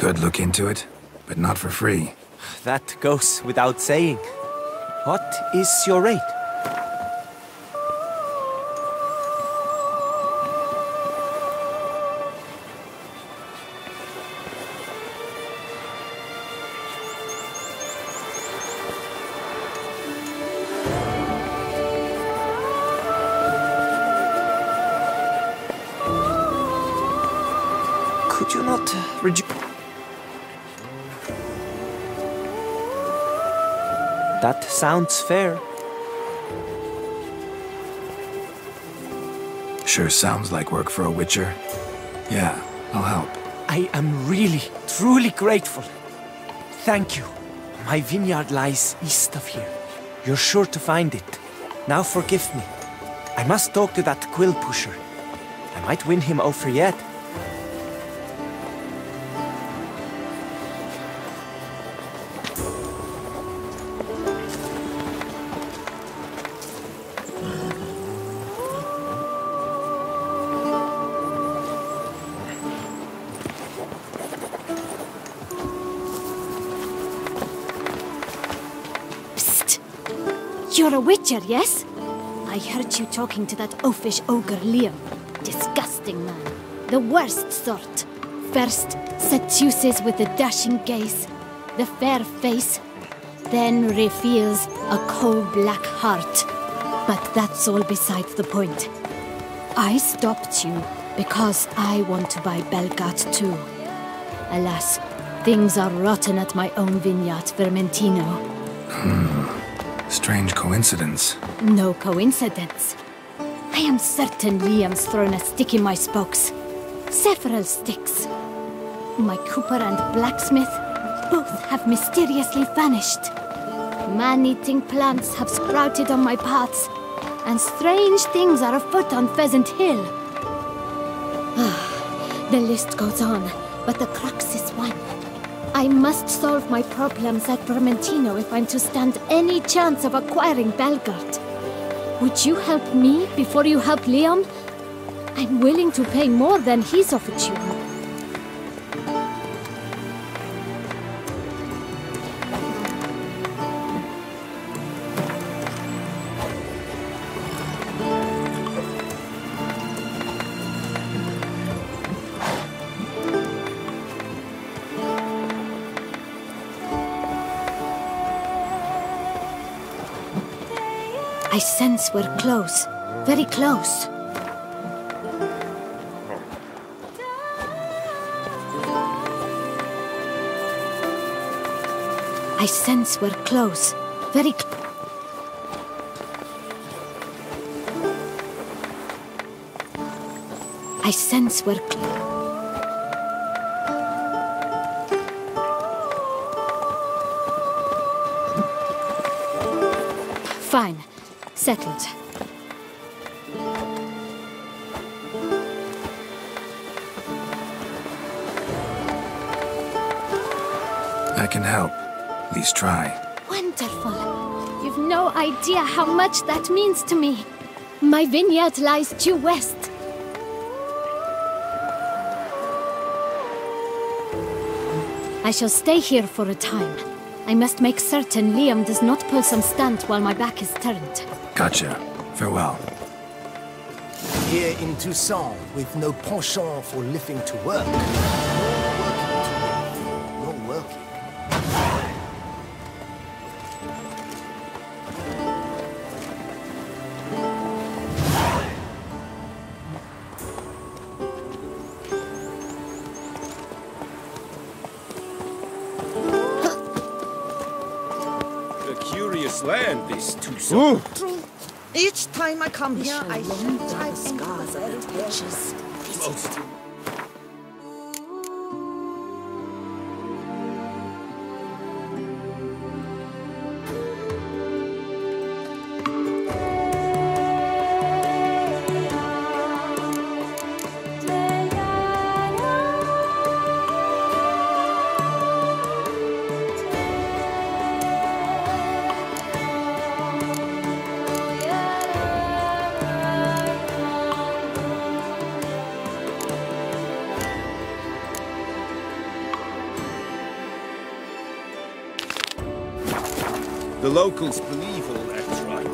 could look into it, but not for free. That goes without saying. What is your rate? Could you not That sounds fair. Sure sounds like work for a witcher. Yeah, I'll help. I am really, truly grateful. Thank you. My vineyard lies east of here. You're sure to find it. Now forgive me. I must talk to that quill pusher. I might win him over yet. You're a witcher, yes? I heard you talking to that oafish ogre Liam. Disgusting man. The worst sort. First, seduces with the dashing gaze, the fair face, then reveals a coal-black heart. But that's all besides the point. I stopped you because I want to buy Belgard too. Alas, things are rotten at my own vineyard, Vermentino. Strange coincidence. No coincidence. I am certain Liam's thrown a stick in my spokes. Several sticks. My cooper and blacksmith both have mysteriously vanished. Man-eating plants have sprouted on my paths, and strange things are afoot on Pheasant Hill. The list goes on, but the crux is one. I must solve my problems at Vermentino if I'm to stand any chance of acquiring Belgard. Would you help me before you help Liam? I'm willing to pay more than he's offered you. I sense we're close. Very close. I sense we're close. Very close. I sense we're close. Fine. Settled. I can help. At least try. Wonderful. You've no idea how much that means to me. My vineyard lies due west. I shall stay here for a time. I must make certain Liam does not pull some stunt while my back is turned. Gotcha. Farewell. Here in Toussaint, with no penchant for living to work. No working. A curious land, this Toussaint. True. Each time I come here, I think the scars of its edges. The locals believe all that's right.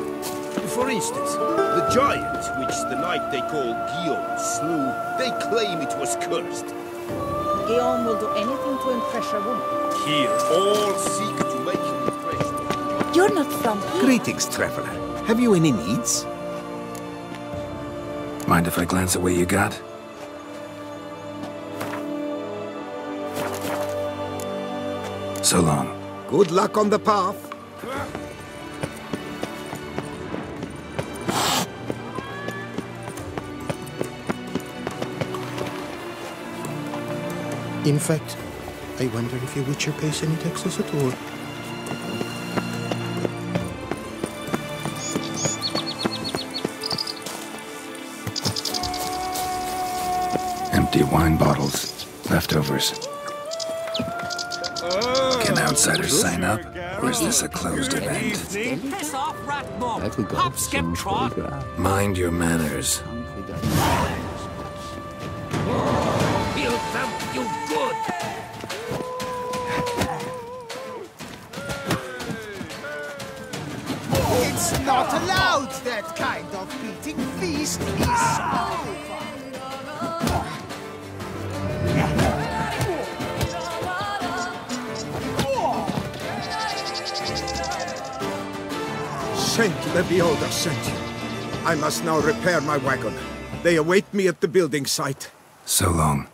For instance, the giant, which the knight they call Guillaume slew, they claim it was cursed. Guillaume will do anything to impress a woman. Here, all seek to make him impressed. You're not from here. Greetings, traveler. Have you any needs? Mind if I glance at what you got? So long. Good luck on the path. In fact, I wonder if your Witcher pays any taxes at all. Empty wine bottles. Leftovers. Can outsiders sign up? Or is this a closed event? Piss off, rat mob! Hop, skip, trot! Mind your manners. He'll thump you good! It's not allowed, that kind of beating. Feast is over. Saint the Beholder sent you. I must now repair my wagon. They await me at the building site. So long.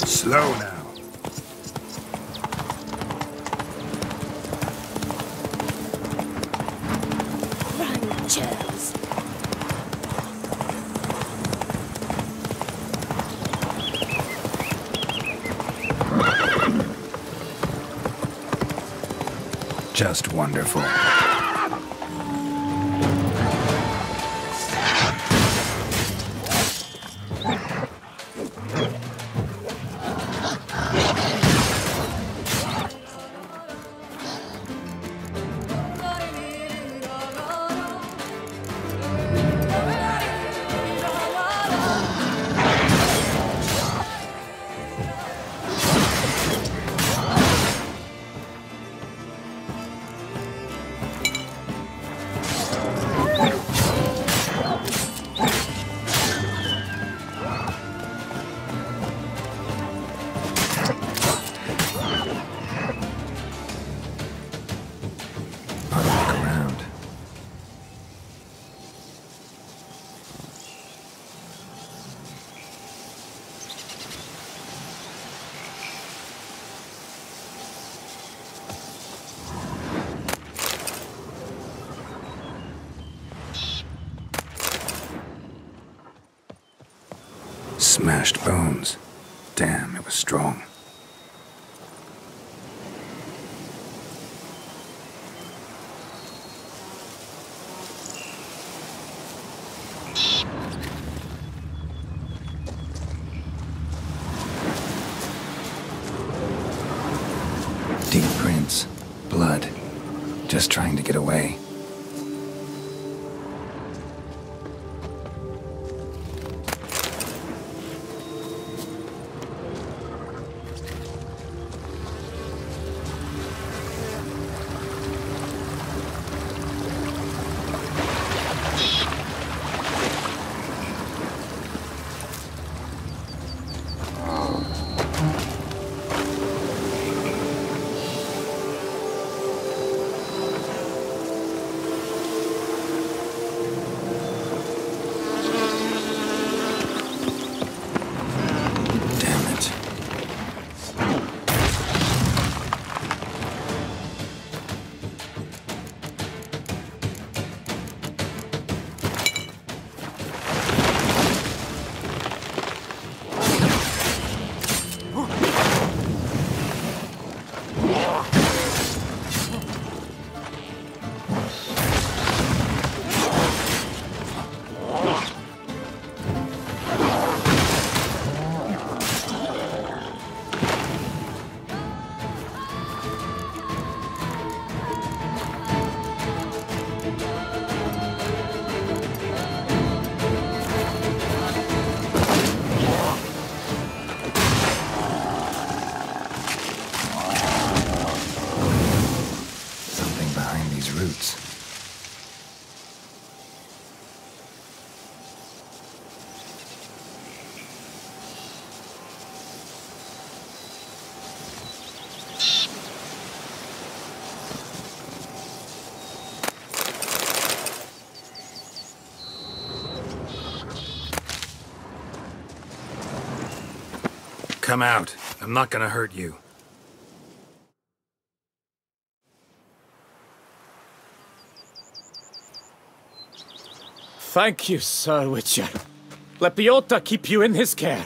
Slow now. Ranchers. Just wonderful. Smashed bones. Damn, it was strong. Deep prints. Blood. Just trying to get away. Come out. I'm not gonna hurt you. Thank you, Sir Witcher. Let Biota keep you in his care.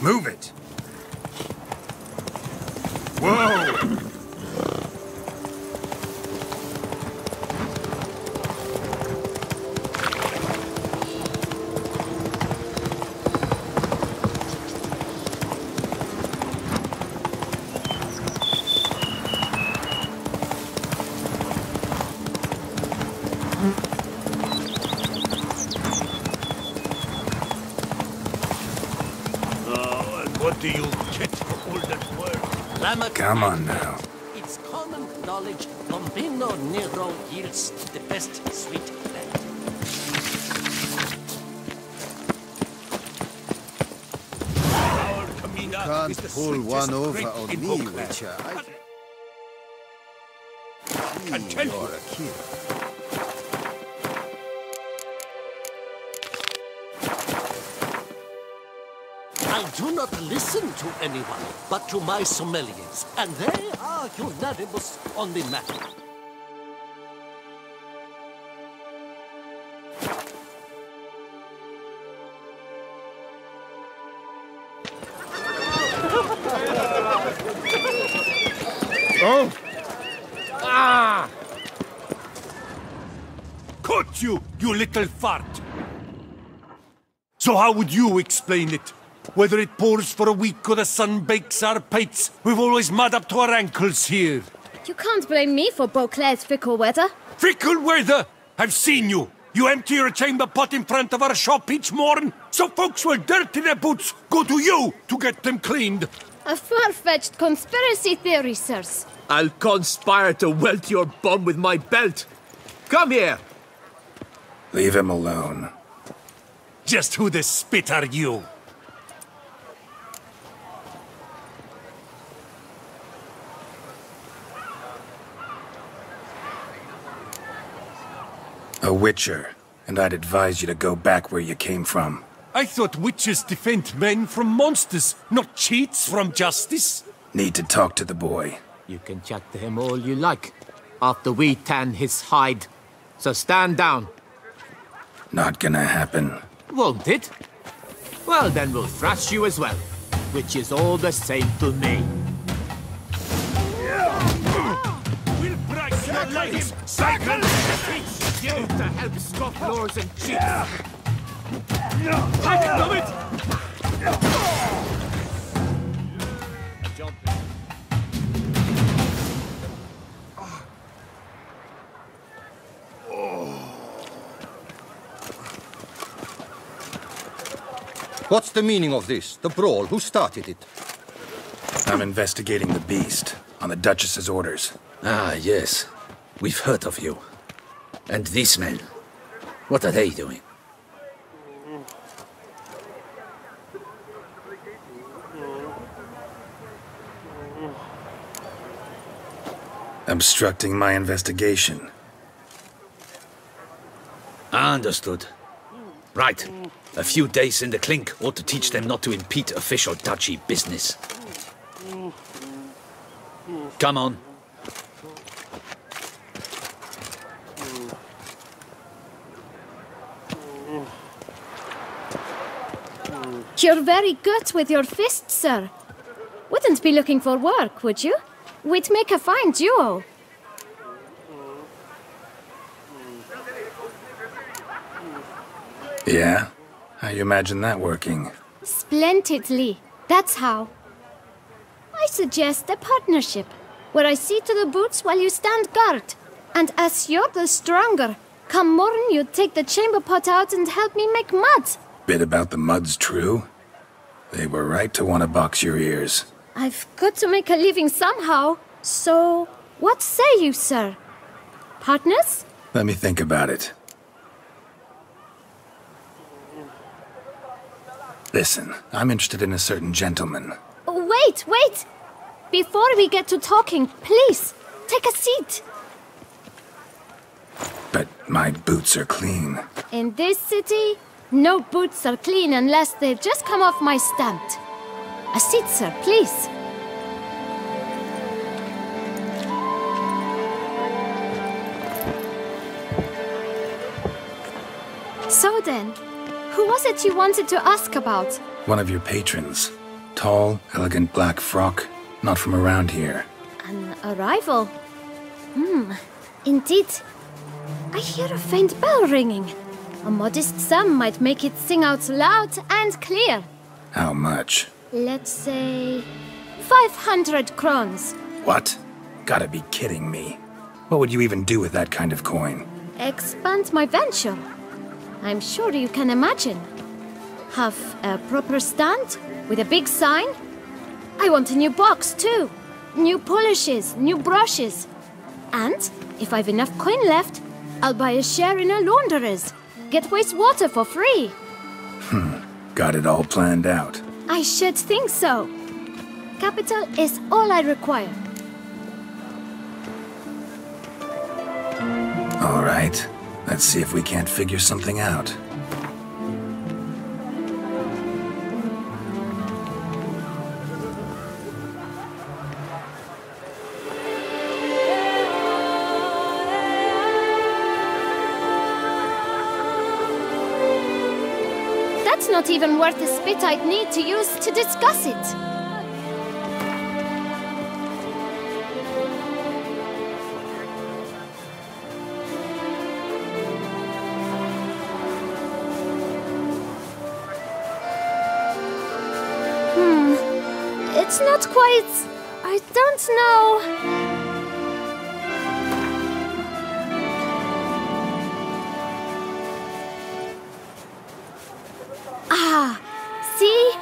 Move it! Whoa! What do you get for all that work? Come on now. It's common knowledge Lombino Nero yields the best sweet blend. You can't pull one over on me, Witcher. You're a kid. I do not listen to anyone but to my sommeliers, and they are unanimous on the matter. Oh! Ah! Caught you, you little fart! So how would you explain it? Whether it pours for a week or the sun bakes our pates, we've always mud up to our ankles here. You can't blame me for Beauclair's fickle weather. Fickle weather? I've seen you. You empty your chamber pot in front of our shop each morn, so folks will dirty their boots go to you to get them cleaned. A far-fetched conspiracy theory, sirs. I'll conspire to welt your bum with my belt. Come here. Leave him alone. Just who the spit are you? A witcher, and I'd advise you to go back where you came from. I thought witches defend men from monsters, not cheats from justice. Need to talk to the boy. You can chat to him all you like, after we tan his hide. So stand down. Not gonna happen. Won't it? Well, then we'll thrash you as well, which is all the same to me. We'll break your legs, cycle! you to help stop lords and cheats. Stop it! What's the meaning of this? The brawl? Who started it? I'm investigating the beast, on the Duchess's orders. Ah, yes. We've heard of you. And these men, what are they doing? Obstructing my investigation. Understood. Right. A few days in the clink ought to teach them not to impede official duchy business. Come on. You're very good with your fists, sir. Wouldn't be looking for work, would you? We'd make a fine duo. Yeah? How you imagine that working? Splendidly. That's how. I suggest a partnership, where I see to the boots while you stand guard. And as you're the stronger, come morn you take the chamber pot out and help me make mud. Bit about the mud's true? They were right to want to box your ears. I've got to make a living somehow. So, what say you, sir? Partners? Let me think about it. Listen, I'm interested in a certain gentleman. Wait, wait! Before we get to talking, please, take a seat. But my boots are clean. In this city, no boots are clean unless they've just come off my stamp. A seat, sir, please. So then, who was it you wanted to ask about? One of your patrons. Tall, elegant black frock. Not from around here. An arrival? Indeed. I hear a faint bell ringing. A modest sum might make it sing out loud and clear. How much? Let's say 500 crowns. What? Gotta be kidding me. What would you even do with that kind of coin? Expand my venture. I'm sure you can imagine. Have a proper stand with a big sign. I want a new box too. New polishes, new brushes. And if I've enough coin left, I'll buy a share in a launderer's. Get wastewater for free. Got it all planned out. I should think so. Capital is all I require. All right. Let's see if we can't figure something out. That's not even worth the spit I'd need to use to discuss it. It's not quite... I don't know... Ah, see?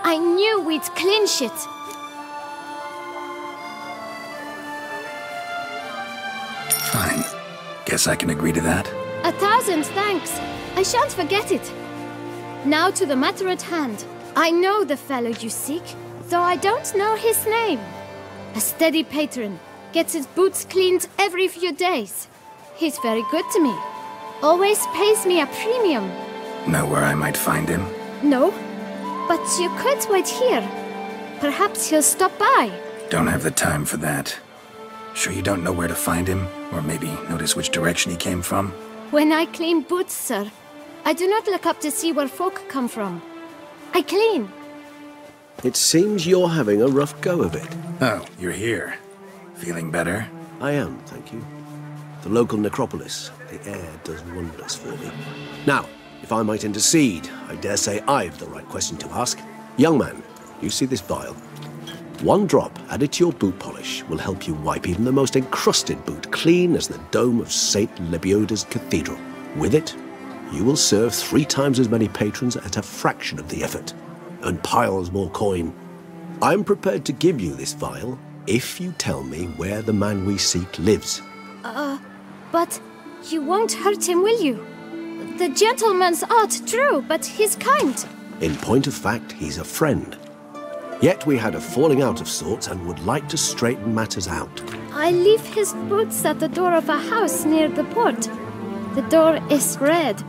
I knew we'd clinch it. Fine. Guess I can agree to that. 1,000 thanks. I shan't forget it. Now to the matter at hand. I know the fellow you seek, though I don't know his name. A steady patron, gets his boots cleaned every few days. He's very good to me. Always pays me a premium. Know where I might find him? No, but you could wait here. Perhaps he'll stop by. Don't have the time for that. Sure you don't know where to find him? Or maybe notice which direction he came from? When I clean boots, sir, I do not look up to see where folk come from. I clean. It seems you're having a rough go of it. Oh, you're here. Feeling better? I am, thank you. The local necropolis. The air does wonders for me. Now, if I might intercede, I dare say I've the right question to ask. Young man, you see this vial? One drop added to your boot polish will help you wipe even the most encrusted boot clean as the dome of St. Lebioda's Cathedral. With it, you will serve 3 times as many patrons at a fraction of the effort, and piles more coin. I'm prepared to give you this vial if you tell me where the man we seek lives. But you won't hurt him, will you? The gentleman's art, true, but he's kind. In point of fact, he's a friend. Yet we had a falling out of sorts and would like to straighten matters out. I leave his boots at the door of a house near the port. The door is red,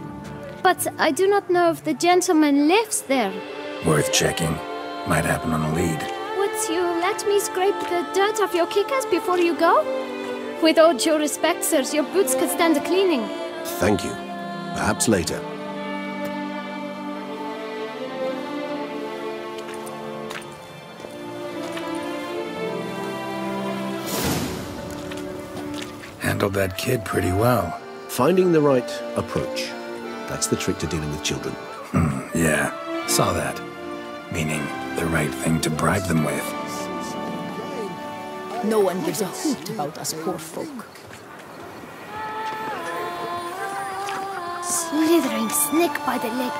but I do not know if the gentleman lives there. Worth checking. Might happen on a lead. Would you let me scrape the dirt off your kickers before you go? With all due respect, sirs, your boots could stand a cleaning. Thank you. Perhaps later. Handled that kid pretty well. Finding the right approach. That's the trick to dealing with children. Yeah, saw that. Meaning, the right thing to bribe them with. No one gives a hoot about us poor folk. Slithering snake by the leg.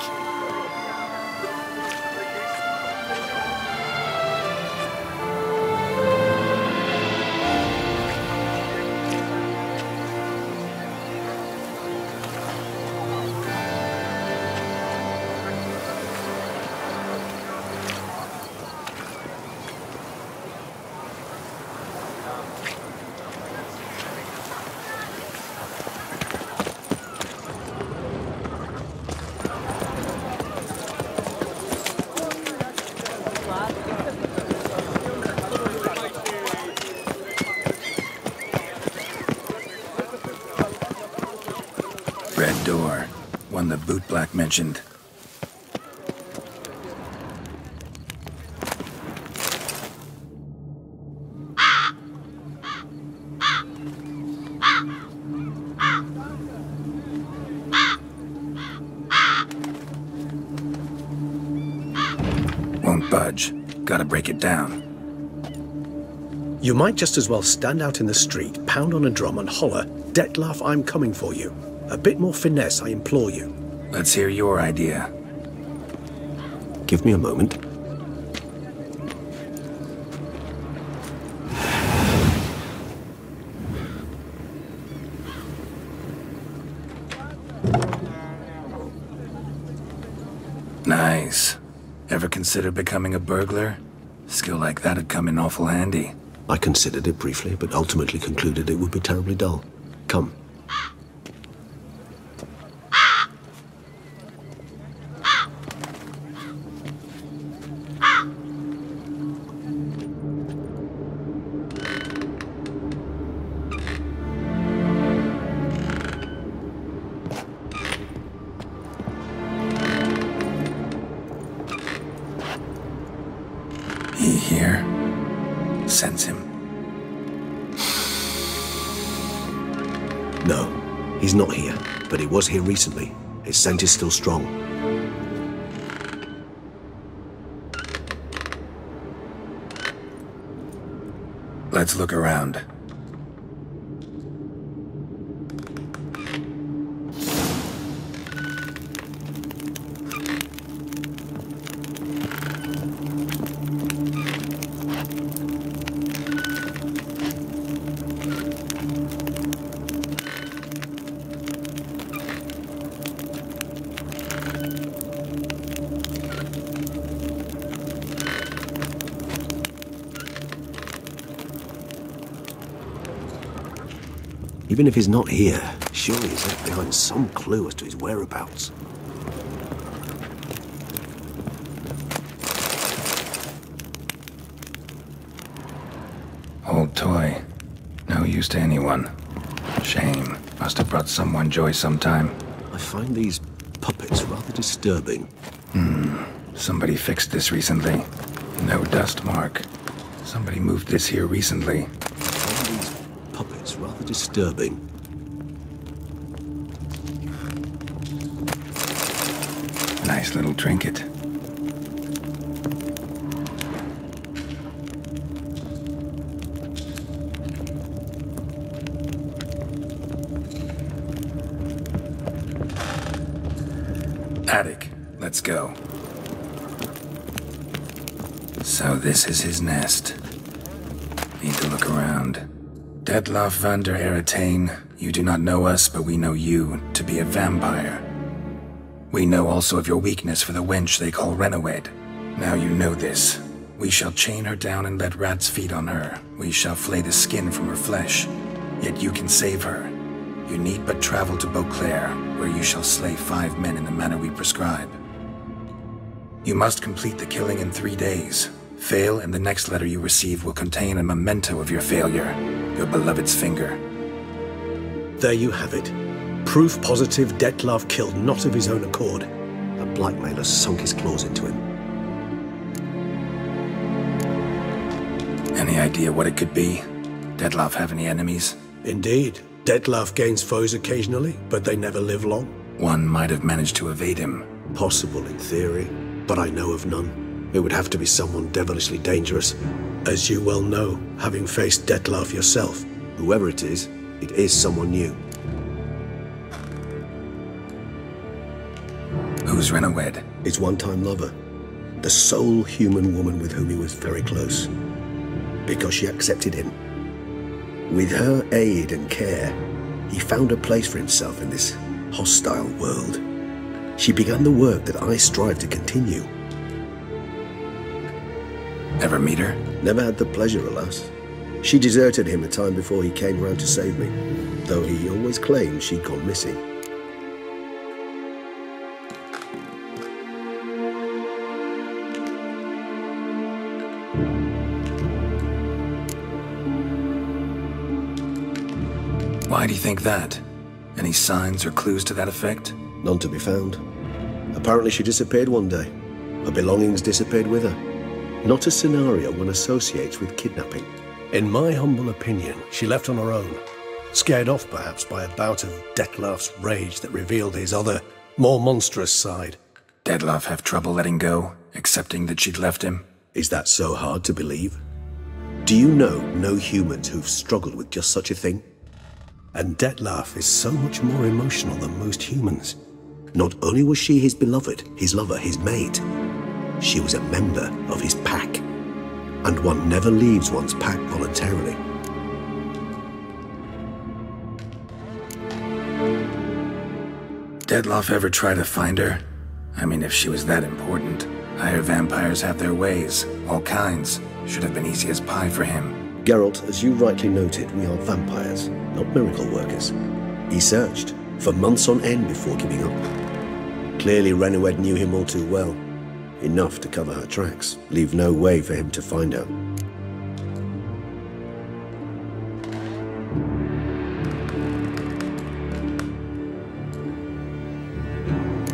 Red door. One the boot black mentioned. Won't budge. Gotta break it down. You might just as well stand out in the street, pound on a drum and holler, "Detlef, I'm coming for you." A bit more finesse, I implore you. Let's hear your idea. Give me a moment. Nice. Ever consider becoming a burglar? Skill like that'd come in awful handy. I considered it briefly, but ultimately concluded it would be terribly dull. Come. He here? Sense him. No, he's not here, but he was here recently. His scent is still strong. Let's look around. Even if he's not here, surely he's left behind some clue as to his whereabouts. Old toy. No use to anyone. Shame. Must have brought someone joy sometime. I find these puppets rather disturbing. Somebody fixed this recently. No dust mark. Somebody moved this here recently. I find these puppets rather disturbing. Nice little trinket. Attic, let's go. So this is his nest. Need to look around. Detloff van der Eretain, you do not know us, but we know you to be a vampire. We know also of your weakness for the wench they call Renowed. Now you know this. We shall chain her down and let rats feed on her. We shall flay the skin from her flesh. Yet you can save her. You need but travel to Beauclair, where you shall slay 5 men in the manner we prescribe. You must complete the killing in 3 days. Fail, and the next letter you receive will contain a memento of your failure. Your beloved's finger. There you have it. Proof positive Detlaff killed not of his own accord. A blackmailer sunk his claws into him. Any idea what it could be? Detlaff have any enemies? Indeed. Detlaff gains foes occasionally, but they never live long. One might have managed to evade him. Possible in theory, but I know of none. It would have to be someone devilishly dangerous. As you well know, having faced Detlaff yourself. Whoever it is someone new. Who's Renowed? His one-time lover. The sole human woman with whom he was very close. Because she accepted him. With her aid and care, he found a place for himself in this hostile world. She began the work that I strive to continue. Ever meet her? Never had the pleasure, alas. She deserted him a time before he came round to save me, though he always claimed she'd gone missing. Why do you think that? Any signs or clues to that effect? None to be found. Apparently she disappeared one day. Her belongings disappeared with her. Not a scenario one associates with kidnapping. In my humble opinion, she left on her own. Scared off perhaps by a bout of Detlaff's rage that revealed his other, more monstrous side. Detlaff have trouble letting go, accepting that she'd left him? Is that so hard to believe? Do you know no humans who've struggled with just such a thing? And Detlaff is so much more emotional than most humans. Not only was she his beloved, his lover, his mate, she was a member of his pack. And one never leaves one's pack voluntarily. Detlaff ever try to find her? I mean, if she was that important. Higher vampires have their ways, all kinds. Should have been easy as pie for him. Geralt, as you rightly noted, we are vampires, not miracle workers. He searched, for months on end before giving up. Clearly Renowed knew him all too well. Enough to cover her tracks, leave no way for him to find out.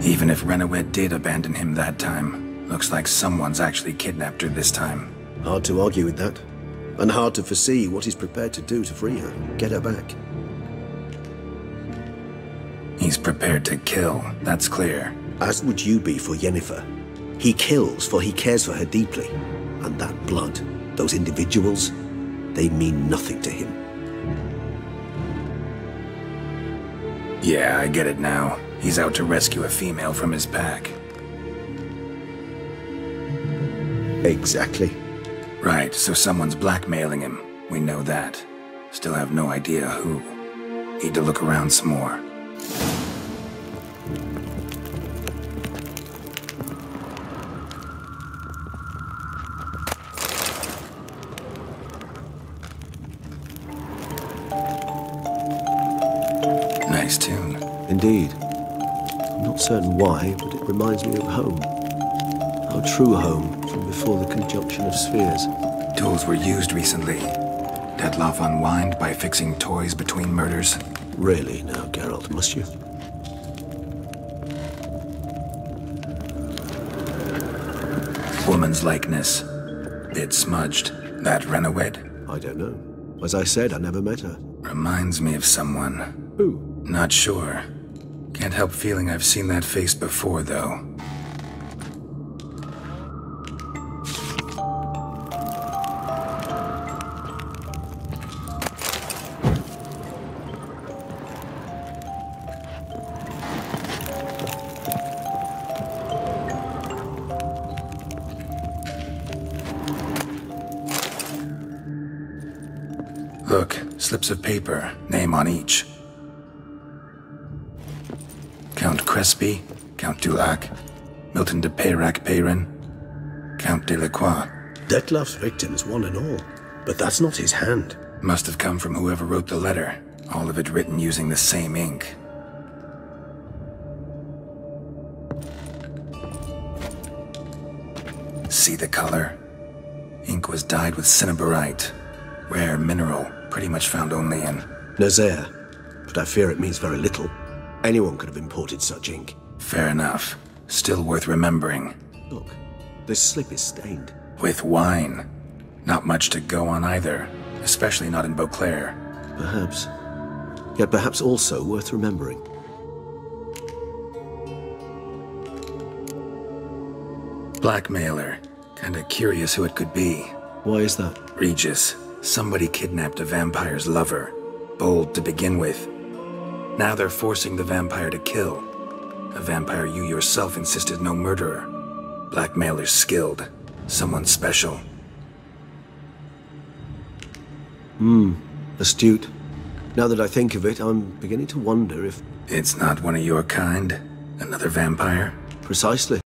Even if Renowed did abandon him that time, looks like someone's actually kidnapped her this time. Hard to argue with that. And hard to foresee what he's prepared to do to free her, get her back. He's prepared to kill, that's clear. As would you be for Yennefer. He kills for he cares for her deeply. And that blood, those individuals, they mean nothing to him. Yeah, I get it now. He's out to rescue a female from his pack. Exactly. Right, so someone's blackmailing him. We know that. Still have no idea who. Need to look around some more. Nice tune. Indeed. I'm not certain why, but it reminds me of home. Our true home from before the conjunction of spheres. Tools were used recently. Detlaff unwind by fixing toys between murders. Really now, Geralt, must you? Woman's likeness. Bit smudged. That Renowed? I don't know. As I said, I never met her. Reminds me of someone. Who? Not sure. Can't help feeling I've seen that face before, though. Look, slips of paper, name on each. Count Crespi, Count Dulac, Milton de Peyrac-Peyrin, Count Delacroix. Detlef's victims, one and all. But that's not his hand. Must have come from whoever wrote the letter. All of it written using the same ink. See the color? Ink was dyed with cinnabarite. Rare mineral, pretty much found only in Nazaire. But I fear it means very little. Anyone could have imported such ink. Fair enough. Still worth remembering. Look, this slip is stained. With wine. Not much to go on either. Especially not in Beauclair. Perhaps. Yet perhaps also worth remembering. Blackmailer. Kinda curious who it could be. Why is that? Regis. Somebody kidnapped a vampire's lover. Bold to begin with. Now they're forcing the vampire to kill. A vampire you yourself insisted no murderer. Blackmailer's skilled. Someone special. Astute. Now that I think of it, I'm beginning to wonder if... It's not one of your kind? Another vampire? Precisely.